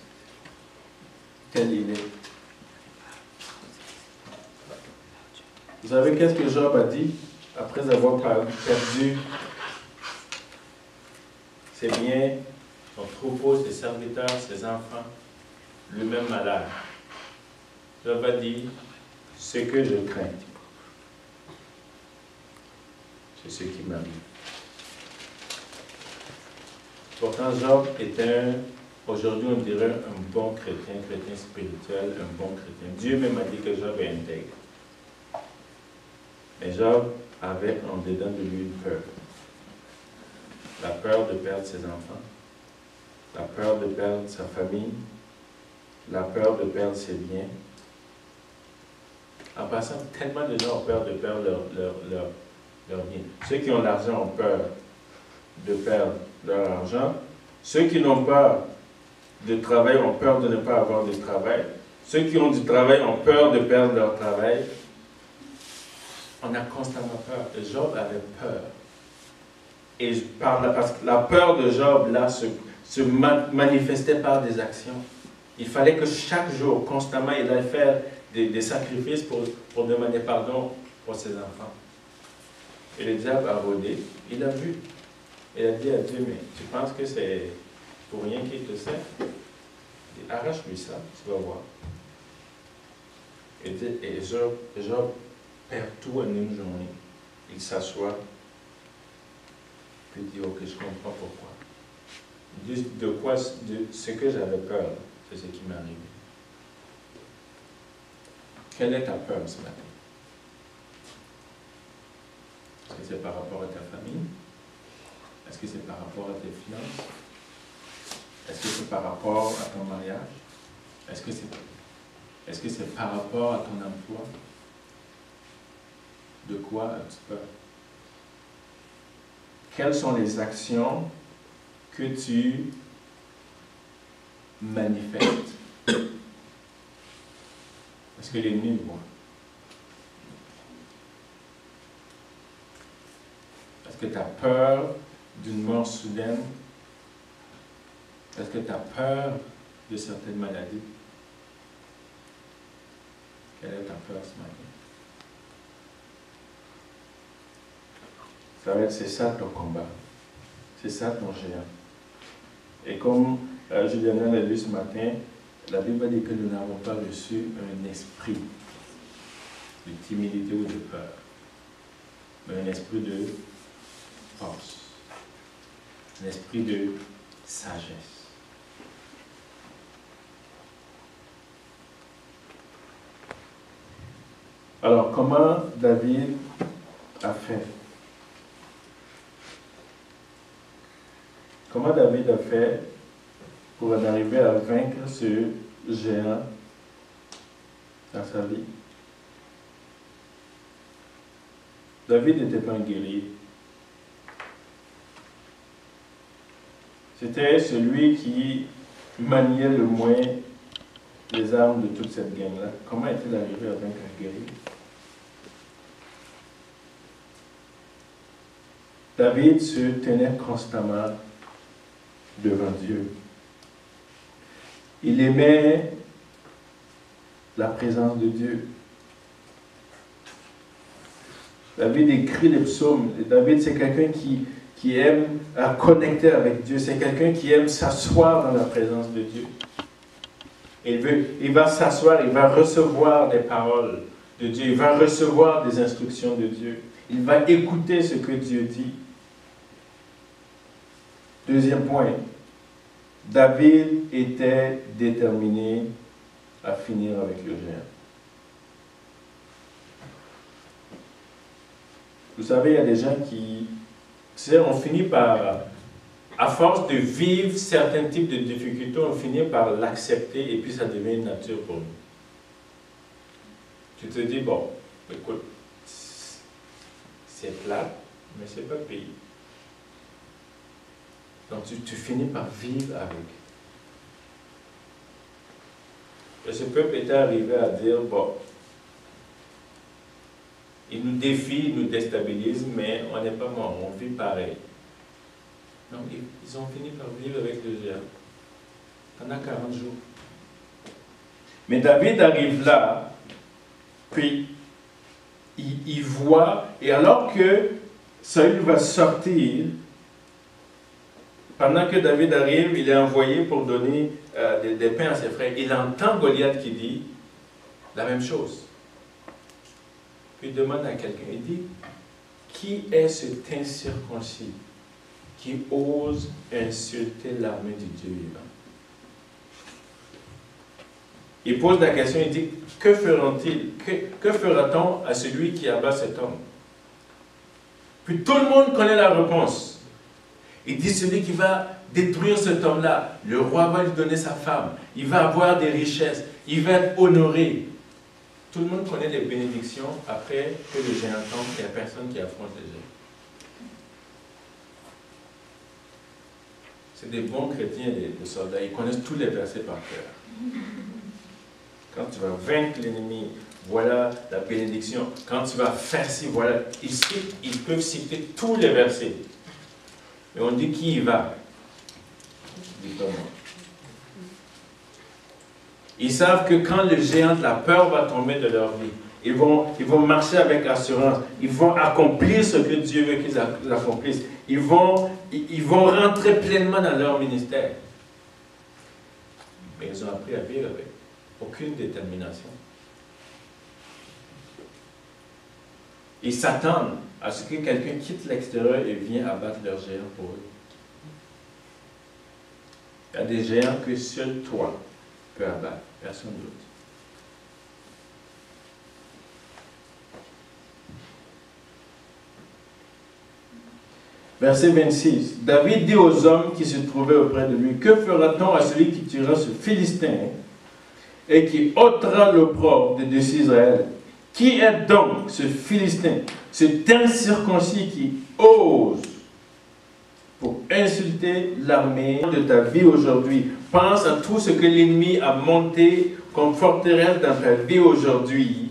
tel il est. Vous savez qu'est-ce que Job a dit après avoir perdu ses biens, son troupeau, ses serviteurs, ses enfants, lui-même malade? Job a dit, ce que je crains, c'est ce qui m'arrive. Pourtant, Job était aujourd'hui on dirait un bon chrétien, chrétien spirituel, un bon chrétien. Dieu même a dit que Job est intègre. Mais Job avait en dedans de lui une peur. La peur de perdre ses enfants, la peur de perdre sa famille, la peur de perdre ses biens. En passant, tellement de gens ont peur de perdre leur bien. Ceux qui ont l'argent ont peur de perdre leur argent. Ceux qui n'ont pas de travail ont peur de ne pas avoir de travail. Ceux qui ont du travail ont peur de perdre leur travail. On a constamment peur. Et Job avait peur. Et parce que la peur de Job, là, se manifestait par des actions. Il fallait que chaque jour, constamment, il aille faire des sacrifices pour demander pardon pour ses enfants. Et le diable a rôdé. Il a vu. Il a dit à Dieu, mais tu penses que c'est pour rien qu'il te sert? Arrache-lui ça, tu vas voir. Et Job perd tout en une journée. Il s'assoit, puis il dit, ok, je comprends pourquoi. De ce que j'avais peur, c'est ce qui m'est arrivé. Quelle est ta peur ce matin? Est-ce que c'est par rapport à ta famille? Est-ce que c'est par rapport à tes finances? Est-ce que c'est par rapport à ton mariage? Est-ce que c'est par rapport à ton emploi? De quoi as-tu peur? Quelles sont les actions que tu manifestes? Est-ce que l'ennemi voit? Est-ce que tu as peur d'une mort soudaine? Est-ce que tu as peur de certaines maladies? Quelle est ta peur ce matin? C'est ça ton combat. C'est ça ton géant. Et comme Juliana l'a lu ce matin, la Bible dit que nous n'avons pas reçu un esprit de timidité ou de peur, mais un esprit de force, un esprit de sagesse. Alors, comment David a fait? Comment David a fait pour en arriver à vaincre ce géant dans sa vie? David n'était pas un guerrier. C'était celui qui maniait le moins les armes de toute cette gang-là. Comment est-il arrivé à vaincre un guerrier? David se tenait constamment devant Dieu. Il aimait la présence de Dieu. David écrit les psaumes. David, c'est quelqu'un qui aime connecter avec Dieu. C'est quelqu'un qui aime s'asseoir dans la présence de Dieu. Il va s'asseoir, il va recevoir des paroles de Dieu. Il va recevoir des instructions de Dieu. Il va écouter ce que Dieu dit. Deuxième point, David était déterminé à finir avec le géant. Vous savez, il y a des gens qui... On finit par... À force de vivre certains types de difficultés, on finit par l'accepter et puis ça devient une nature pour nous. Tu te dis, bon, écoute, c'est plat, mais c'est pas payé. Donc tu finis par vivre avec. Et ce peuple était arrivé à dire, bon, il nous défie, il nous déstabilise, mais on n'est pas mort, on vit pareil. Donc ils ont fini par vivre avec le géant pendant 40 jours. Mais David arrive là, puis il voit, et alors que Saül va sortir, pendant que David arrive, il est envoyé pour donner des pains à ses frères. Il entend Goliath qui dit la même chose. Puis il demande à quelqu'un, il dit, qui est cet incirconcis qui ose insulter l'armée du Dieu vivant? Il pose la question, il dit, que feront-ils? Que fera-t-on à celui qui abat cet homme? Puis tout le monde connaît la réponse. Il dit, celui qui va détruire cet homme-là, le roi va lui donner sa femme, il va avoir des richesses, il va être honoré. Tout le monde connaît les bénédictions après que le géant tombe, il n'y a personne qui affronte le géant. C'est des bons chrétiens, les soldats, ils connaissent tous les versets par cœur. Quand tu vas vaincre l'ennemi, voilà la bénédiction. Quand tu vas faire ci, voilà. Ils peuvent citer tous les versets. Et on dit qui y va? Dis-moi. Ils savent que quand le géant de la peur va tomber de leur vie, ils vont marcher avec assurance. Ils vont accomplir ce que Dieu veut qu'ils accomplissent. Ils vont rentrer pleinement dans leur ministère. Mais ils ont appris à vivre avec aucune détermination. Ils s'attendent à ce que quelqu'un quitte l'extérieur et vienne abattre leur géant pour eux. Il y a des géants que seul toi peux abattre, personne d'autre. Verset 26. David dit aux hommes qui se trouvaient auprès de lui, que fera-t-on à celui qui tuera ce Philistin et qui ôtera l'opprobre de dessus Israël? Qui est donc ce Philistin, cet incirconcis qui ose pour insulter l'armée de ta vie aujourd'hui? Pense à tout ce que l'ennemi a monté comme forteresse dans ta vie aujourd'hui.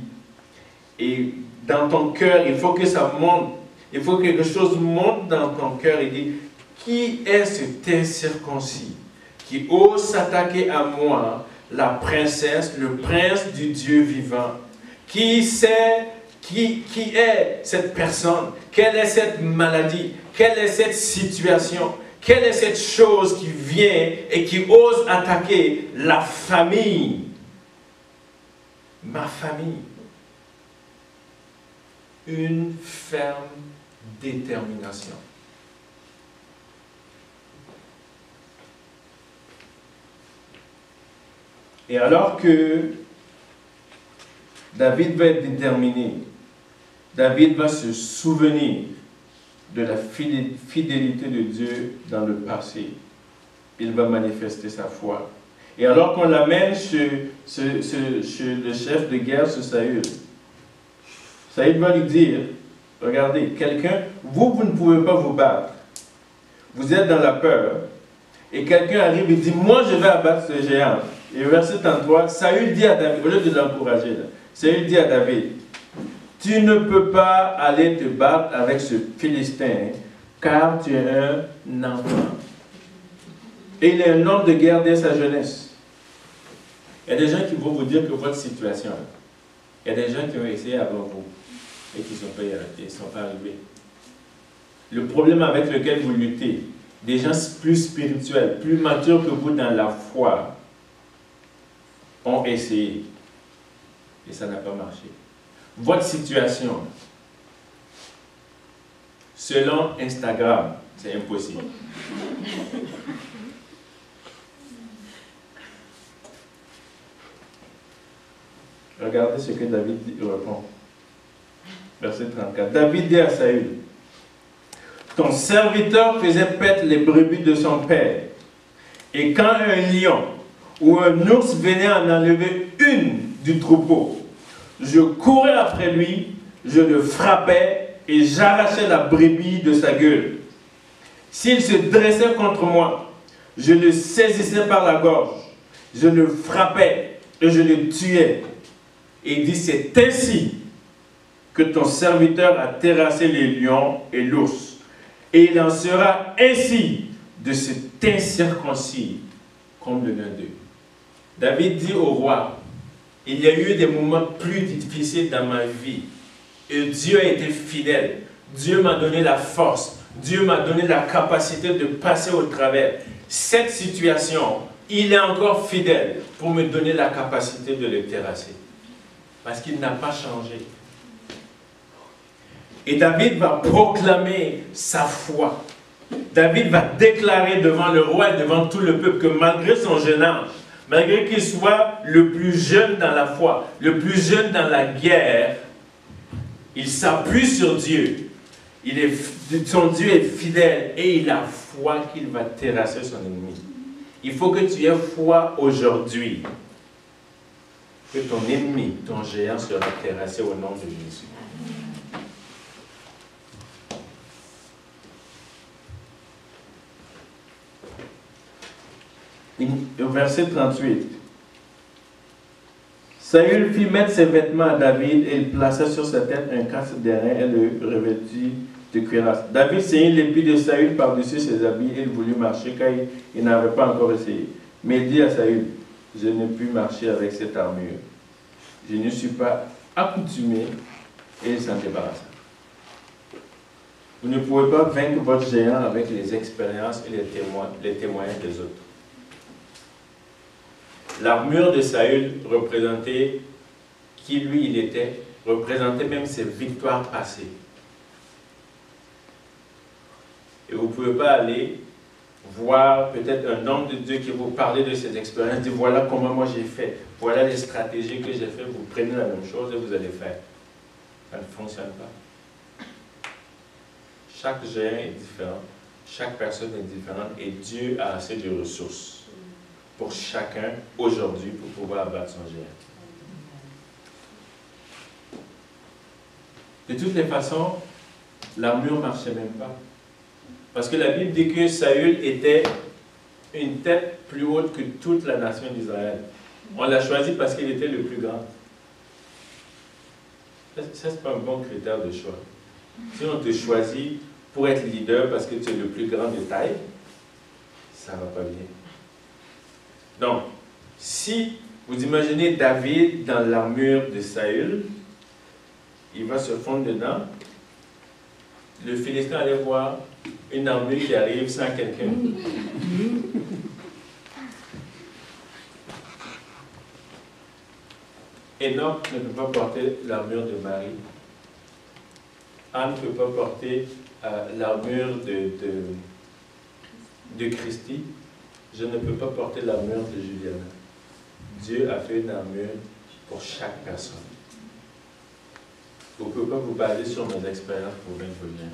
Et dans ton cœur, il faut que ça monte. Il faut que quelque chose monte dans ton cœur et dit, qui est cet incirconcis qui ose s'attaquer à moi, la princesse, le prince du Dieu vivant? Qui est cette personne? Quelle est cette maladie? Quelle est cette situation? Quelle est cette chose qui vient et qui ose attaquer la famille? Ma famille. Une ferme détermination. Et alors que David va être déterminé, David va se souvenir de la fidélité de Dieu dans le passé. Il va manifester sa foi. Et alors qu'on l'amène chez le chef de guerre, ce Saül, Saül va lui dire, regardez, quelqu'un, vous ne pouvez pas vous battre. Vous êtes dans la peur. Et quelqu'un arrive et dit, moi je vais abattre ce géant. Et verset 33, Saül dit à David, au lieu de l'encourager, Saül dit à David, tu ne peux pas aller te battre avec ce Philistin, car tu es un enfant. Et il est un homme de guerre dès sa jeunesse. Il y a des gens qui vont vous dire que votre situation, il y a des gens qui ont essayé avant vous et qui ne sont pas arrivés. Le problème avec lequel vous luttez, des gens plus spirituels, plus matures que vous dans la foi, ont essayé. Et ça n'a pas marché. Votre situation, selon Instagram, c'est impossible. Regardez ce que David répond. Verset 34. David dit à Saül, ton serviteur faisait paître les brebis de son père. Et quand un lion ou un ours venait en enlever une du troupeau, je courais après lui, je le frappais et j'arrachais la brebis de sa gueule. S'il se dressait contre moi, je le saisissais par la gorge, je le frappais et je le tuais. Et il dit, c'est ainsi que ton serviteur a terrassé les lions et l'ours. Et il en sera ainsi de cet incirconcis comme l'un d'eux. David dit au roi, il y a eu des moments plus difficiles dans ma vie. Et Dieu a été fidèle. Dieu m'a donné la force. Dieu m'a donné la capacité de passer au travers. Cette situation, il est encore fidèle pour me donner la capacité de le terrasser. Parce qu'il n'a pas changé. Et David va proclamer sa foi. David va déclarer devant le roi et devant tout le peuple que malgré son jeune âge, malgré qu'il soit le plus jeune dans la foi, le plus jeune dans la guerre, il s'appuie sur Dieu. Son Dieu est fidèle et il a foi qu'il va terrasser son ennemi. Il faut que tu aies foi aujourd'hui que ton ennemi, ton géant sera terrassé au nom de Jésus. Au verset 38, Saül fit mettre ses vêtements à David et il plaça sur sa tête un casque d'airain et le revêtit de cuirasse. David ceignit l'épi de Saül par-dessus ses habits et il voulut marcher car il n'avait pas encore essayé. Mais il dit à Saül, je ne puis marcher avec cette armure. Je ne suis pas accoutumé, et il s'en débarrassa. Vous ne pouvez pas vaincre votre géant avec les expériences et les témoignages des autres. L'armure de Saül représentait qui lui il était, représentait même ses victoires passées. Et vous ne pouvez pas aller voir peut-être un homme de Dieu qui vous parle de ses expériences, dit voilà comment moi j'ai fait, voilà les stratégies que j'ai fait, vous prenez la même chose et vous allez faire. Ça ne fonctionne pas. Chaque géant est différent, chaque personne est différente et Dieu a assez de ressources pour chacun aujourd'hui pour pouvoir abattre son géant. De toutes les façons, l'armure ne marchait même pas. Parce que la Bible dit que Saül était une tête plus haute que toute la nation d'Israël. On l'a choisi parce qu'il était le plus grand. Ça, ce n'est pas un bon critère de choix. Si on te choisit pour être leader parce que tu es le plus grand de taille, ça ne va pas bien. Donc, si vous imaginez David dans l'armure de Saül, il va se fondre dedans. Le Philistin allait voir une armure qui arrive sans quelqu'un. Enoch ne peut pas porter l'armure de Marie. Anne ne peut pas porter l'armure de Christy. Je ne peux pas porter l'armure de Juliana. Dieu a fait une armure pour chaque personne. Vous ne pouvez pas vous baser sur mes expériences pour vaincre vos liens.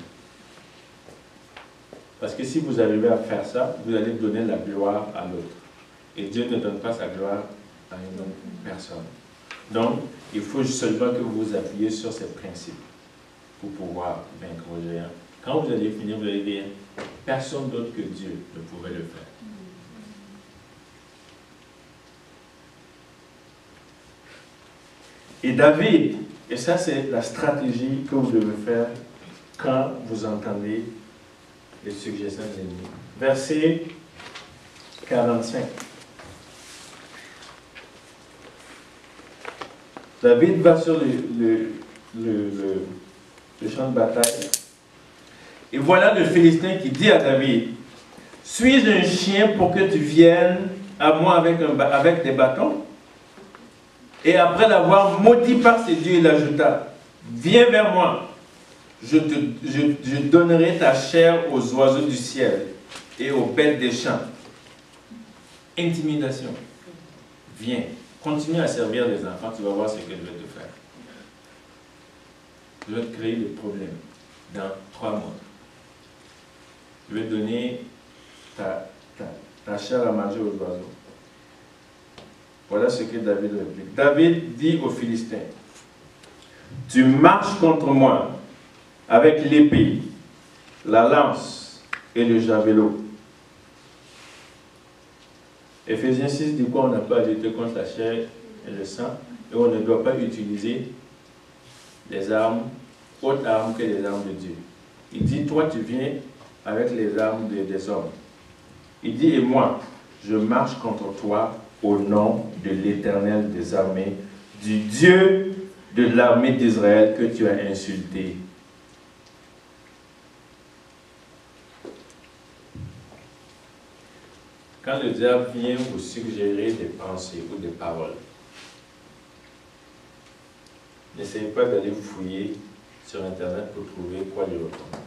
Parce que si vous arrivez à faire ça, vous allez donner la gloire à l'autre. Et Dieu ne donne pas sa gloire à une autre personne. Donc, il faut seulement que vous vous appuyez sur ces principes pour pouvoir vaincre vos géants. Quand vous allez finir, vous allez dire, personne d'autre que Dieu ne pouvait le faire. Et David, et ça c'est la stratégie que vous devez faire quand vous entendez les suggestions de l'ennemi. Verset 45. David va sur le champ de bataille. Et voilà le Philistin qui dit à David, « Suis-je un chien pour que tu viennes à moi avec des bâtons ?» Et après l'avoir maudit par ses dieux, il ajouta, « Viens vers moi, je donnerai ta chair aux oiseaux du ciel et aux bêtes des champs. » Intimidation. Viens. Continue à servir les enfants, tu vas voir ce que je vais te faire. Je vais te créer des problèmes dans 3 mois. Je vais donner ta chair à manger aux oiseaux. Voilà ce que David réplique. David dit aux Philistins, tu marches contre moi avec l'épée, la lance et le javelot. Éphésiens 6 dit quoi? On n'a pas à lutter contre la chair et le sang, et on ne doit pas utiliser les armes, autres armes que les armes de Dieu. Il dit, toi tu viens avec les armes des hommes. Il dit, et moi, je marche contre toi au nom de l'Éternel des armées, du Dieu de l'armée d'Israël que tu as insulté. Quand le diable vient vous suggérer des pensées ou des paroles, n'essayez pas d'aller fouiller sur Internet pour trouver quoi lui répondre.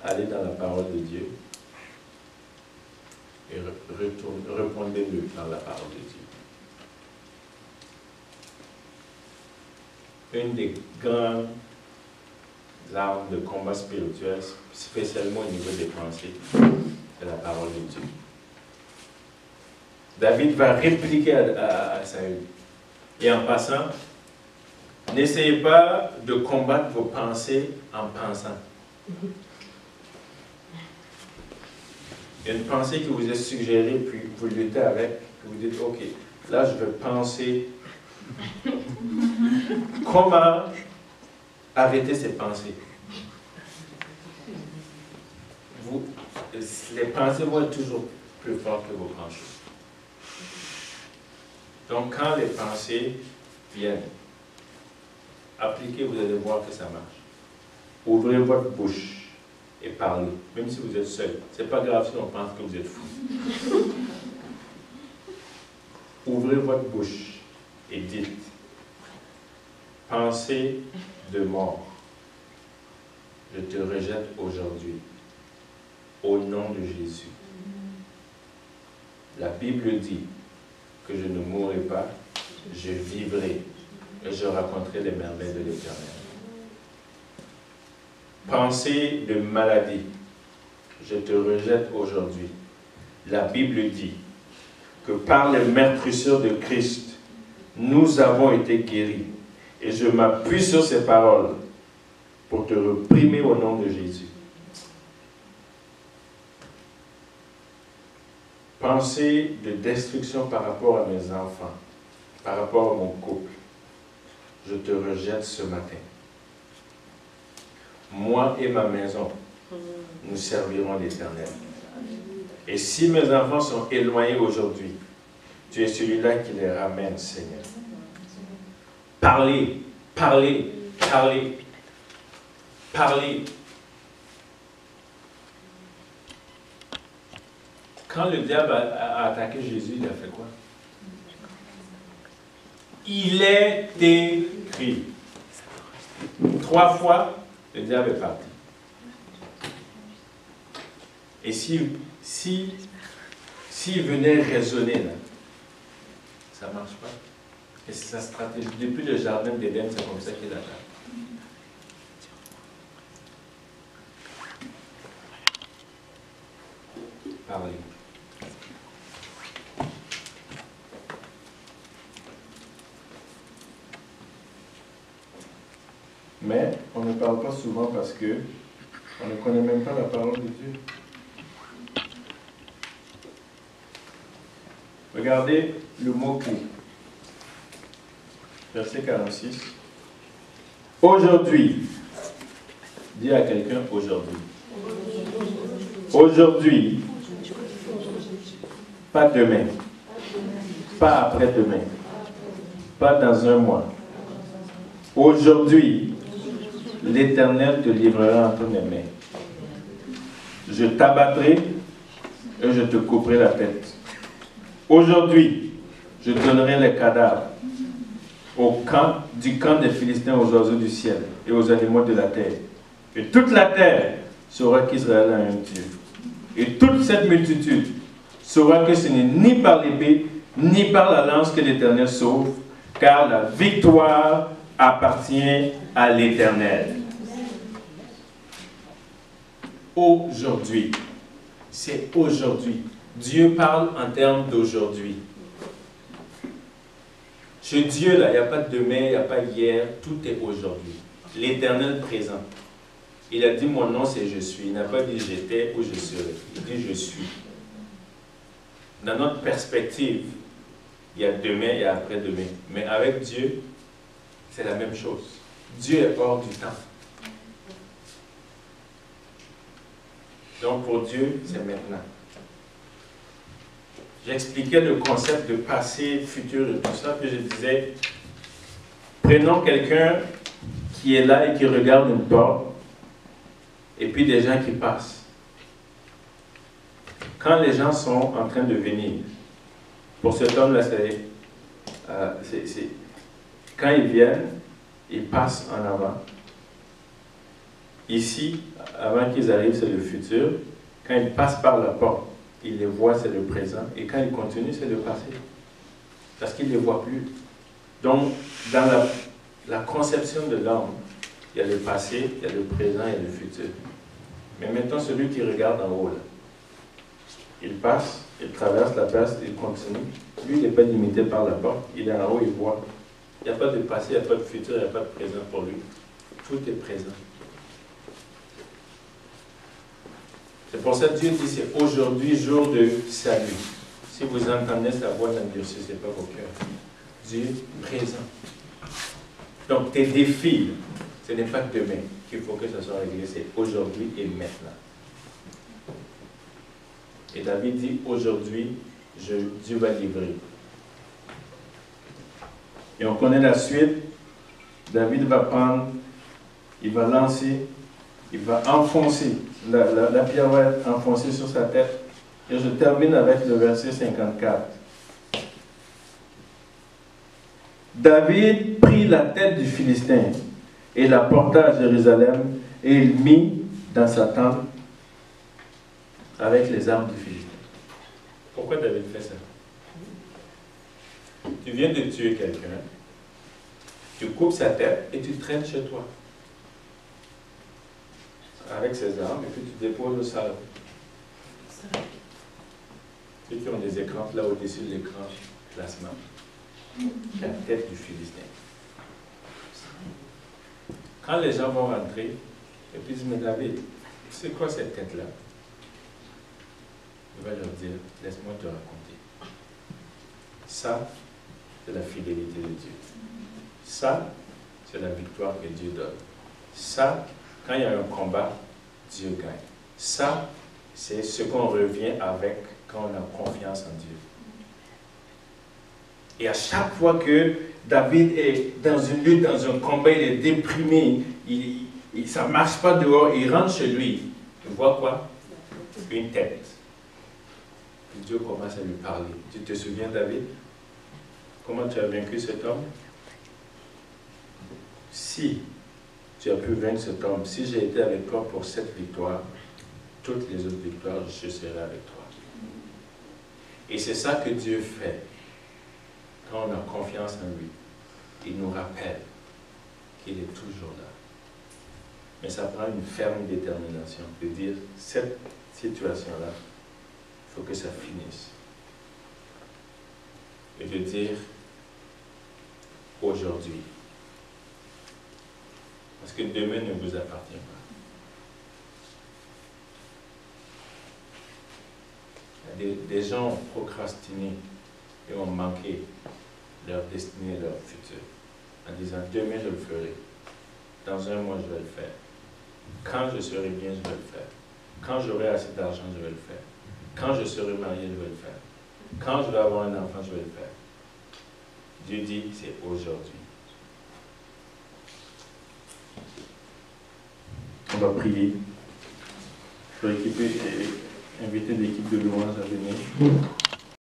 Allez dans la parole de Dieu et répondez-le dans la parole de Dieu. Une des grandes armes de combat spirituel, spécialement au niveau des pensées, c'est la parole de Dieu. David va répliquer à Saül. Et en passant, n'essayez pas de combattre vos pensées en pensant. Il y a une pensée qui vous est suggérée, puis vous luttez avec, puis vous dites, ok, là je vais penser comment arrêter ces pensées. Les pensées vont être toujours plus fortes que vos pensées. Donc quand les pensées viennent, appliquez, vous allez voir que ça marche. Ouvrez votre bouche et parlez, même si vous êtes seul. Ce n'est pas grave si on pense que vous êtes fou. Ouvrez votre bouche et dites, pensée de mort, je te rejette aujourd'hui, au nom de Jésus. La Bible dit que je ne mourrai pas, je vivrai et je raconterai les merveilles de l'Éternel. Pensée de maladie, je te rejette aujourd'hui. La Bible dit que par les meurtrissures de Christ, nous avons été guéris. Et je m'appuie sur ces paroles pour te réprimer au nom de Jésus. Pensée de destruction par rapport à mes enfants, par rapport à mon couple, je te rejette ce matin. Moi et ma maison, nous servirons l'Éternel. Et si mes enfants sont éloignés aujourd'hui, tu es celui-là qui les ramène, Seigneur. Parlez, parlez, parlez, parlez. Quand le diable a attaqué Jésus, il a fait quoi? Il est écrit. 3 fois, le diable est parti. Et s'il venait raisonner, là, ça ne marche pas. Et c'est sa stratégie. Depuis le jardin d'Éden, c'est comme ça qu'il attaque. Parlez. Mais on ne parle pas souvent parce que on ne connaît même pas la parole de Dieu. Regardez le mot-clé. Verset 46. Aujourd'hui. Dis à quelqu'un aujourd'hui. Aujourd'hui. Pas demain. Pas après-demain. Pas dans un mois. Aujourd'hui, l'Éternel te livrera entre mes mains. Je t'abattrai et je te couperai la tête. Aujourd'hui, je donnerai les cadavres du camp des Philistins aux oiseaux du ciel et aux animaux de la terre. Et toute la terre saura qu'Israël a un Dieu. Et toute cette multitude saura que ce n'est ni par l'épée, ni par la lance que l'Éternel sauve, car la victoire appartient à l'Éternel. Aujourd'hui, c'est aujourd'hui. Dieu parle en termes d'aujourd'hui. Chez Dieu, là, il n'y a pas de demain, il n'y a pas hier, tout est aujourd'hui. L'Éternel présent. Il a dit, mon nom c'est je suis. Il n'a pas dit j'étais ou je serai. Il dit je suis. Dans notre perspective, il y a demain et après-demain. Mais avec Dieu, c'est la même chose. Dieu est hors du temps. Donc pour Dieu, c'est maintenant. J'expliquais le concept de passé, futur et tout ça, puis je disais, prenons quelqu'un qui est là et qui regarde une porte, et puis des gens qui passent. Quand les gens sont en train de venir, pour cet homme-là, quand ils viennent, ils passent en avant. Ici, avant qu'ils arrivent, c'est le futur. Quand ils passent par la porte, ils les voient, c'est le présent. Et quand ils continuent, c'est le passé. Parce qu'ils ne les voient plus. Donc, dans la conception de l'homme, il y a le passé, il y a le présent et le futur. Mais maintenant, celui qui regarde en haut, là, il passe, il traverse la place, il continue. Lui, il n'est pas limité par la porte. Il est en haut, il voit. Il n'y a pas de passé, il n'y a pas de futur, il n'y a pas de présent pour lui. Tout est présent. C'est pour ça que Dieu dit, c'est aujourd'hui jour de salut. Si vous entendez sa voix, n'endurcissez pas vos cœurs. Dieu présent. Donc tes défis, ce n'est pas que demain qu'il faut que ça soit réglé, c'est aujourd'hui et maintenant. Et David dit, aujourd'hui, Dieu va livrer. Et on connaît la suite. David va prendre, il va lancer, il va enfoncer. La pierre va être enfoncée sur sa tête. Et je termine avec le verset 54. David prit la tête du Philistin et la porta à Jérusalem et il mit dans sa tente avec les armes du Philistin. Pourquoi David fait ça? Tu viens de tuer quelqu'un, tu coupes sa tête et tu traînes chez toi avec ses armes et puis tu déposes au sol. Ceux qui ont des écrans là au-dessus de l'écran, classement. La tête du Philistin. Quand les gens vont rentrer, et puis ils disent, mais David, c'est quoi cette tête-là? Il va leur dire, laisse-moi te raconter. Ça, c'est la fidélité de Dieu. Ça, c'est la victoire que Dieu donne. Ça, quand il y a un combat, Dieu gagne. Ça, c'est ce qu'on revient avec quand on a confiance en Dieu. Et à chaque fois que David est dans une lutte, dans un combat, il est déprimé, ça ne marche pas dehors, il rentre chez lui. Il voit quoi? Une tête. Puis Dieu commence à lui parler. Tu te souviens, David? Comment tu as vaincu cet homme? Si tu as pu vaincre cet homme, si j'ai été avec toi pour cette victoire, toutes les autres victoires, je serai avec toi. Et c'est ça que Dieu fait. Quand on a confiance en lui, il nous rappelle qu'il est toujours là. Mais ça prend une ferme détermination de dire, cette situation-là, il faut que ça finisse. Et de dire, aujourd'hui. Parce que demain ne vous appartient pas. Des gens ont procrastiné et ont manqué leur destinée et leur futur, en disant, demain je le ferai, dans un mois je vais le faire, quand je serai bien je vais le faire, quand j'aurai assez d'argent je vais le faire, quand je serai marié je vais le faire, quand je vais avoir un enfant je vais le faire. Dieu dit, c'est aujourd'hui. On va prier. Je vais inviter l'équipe de louange à venir.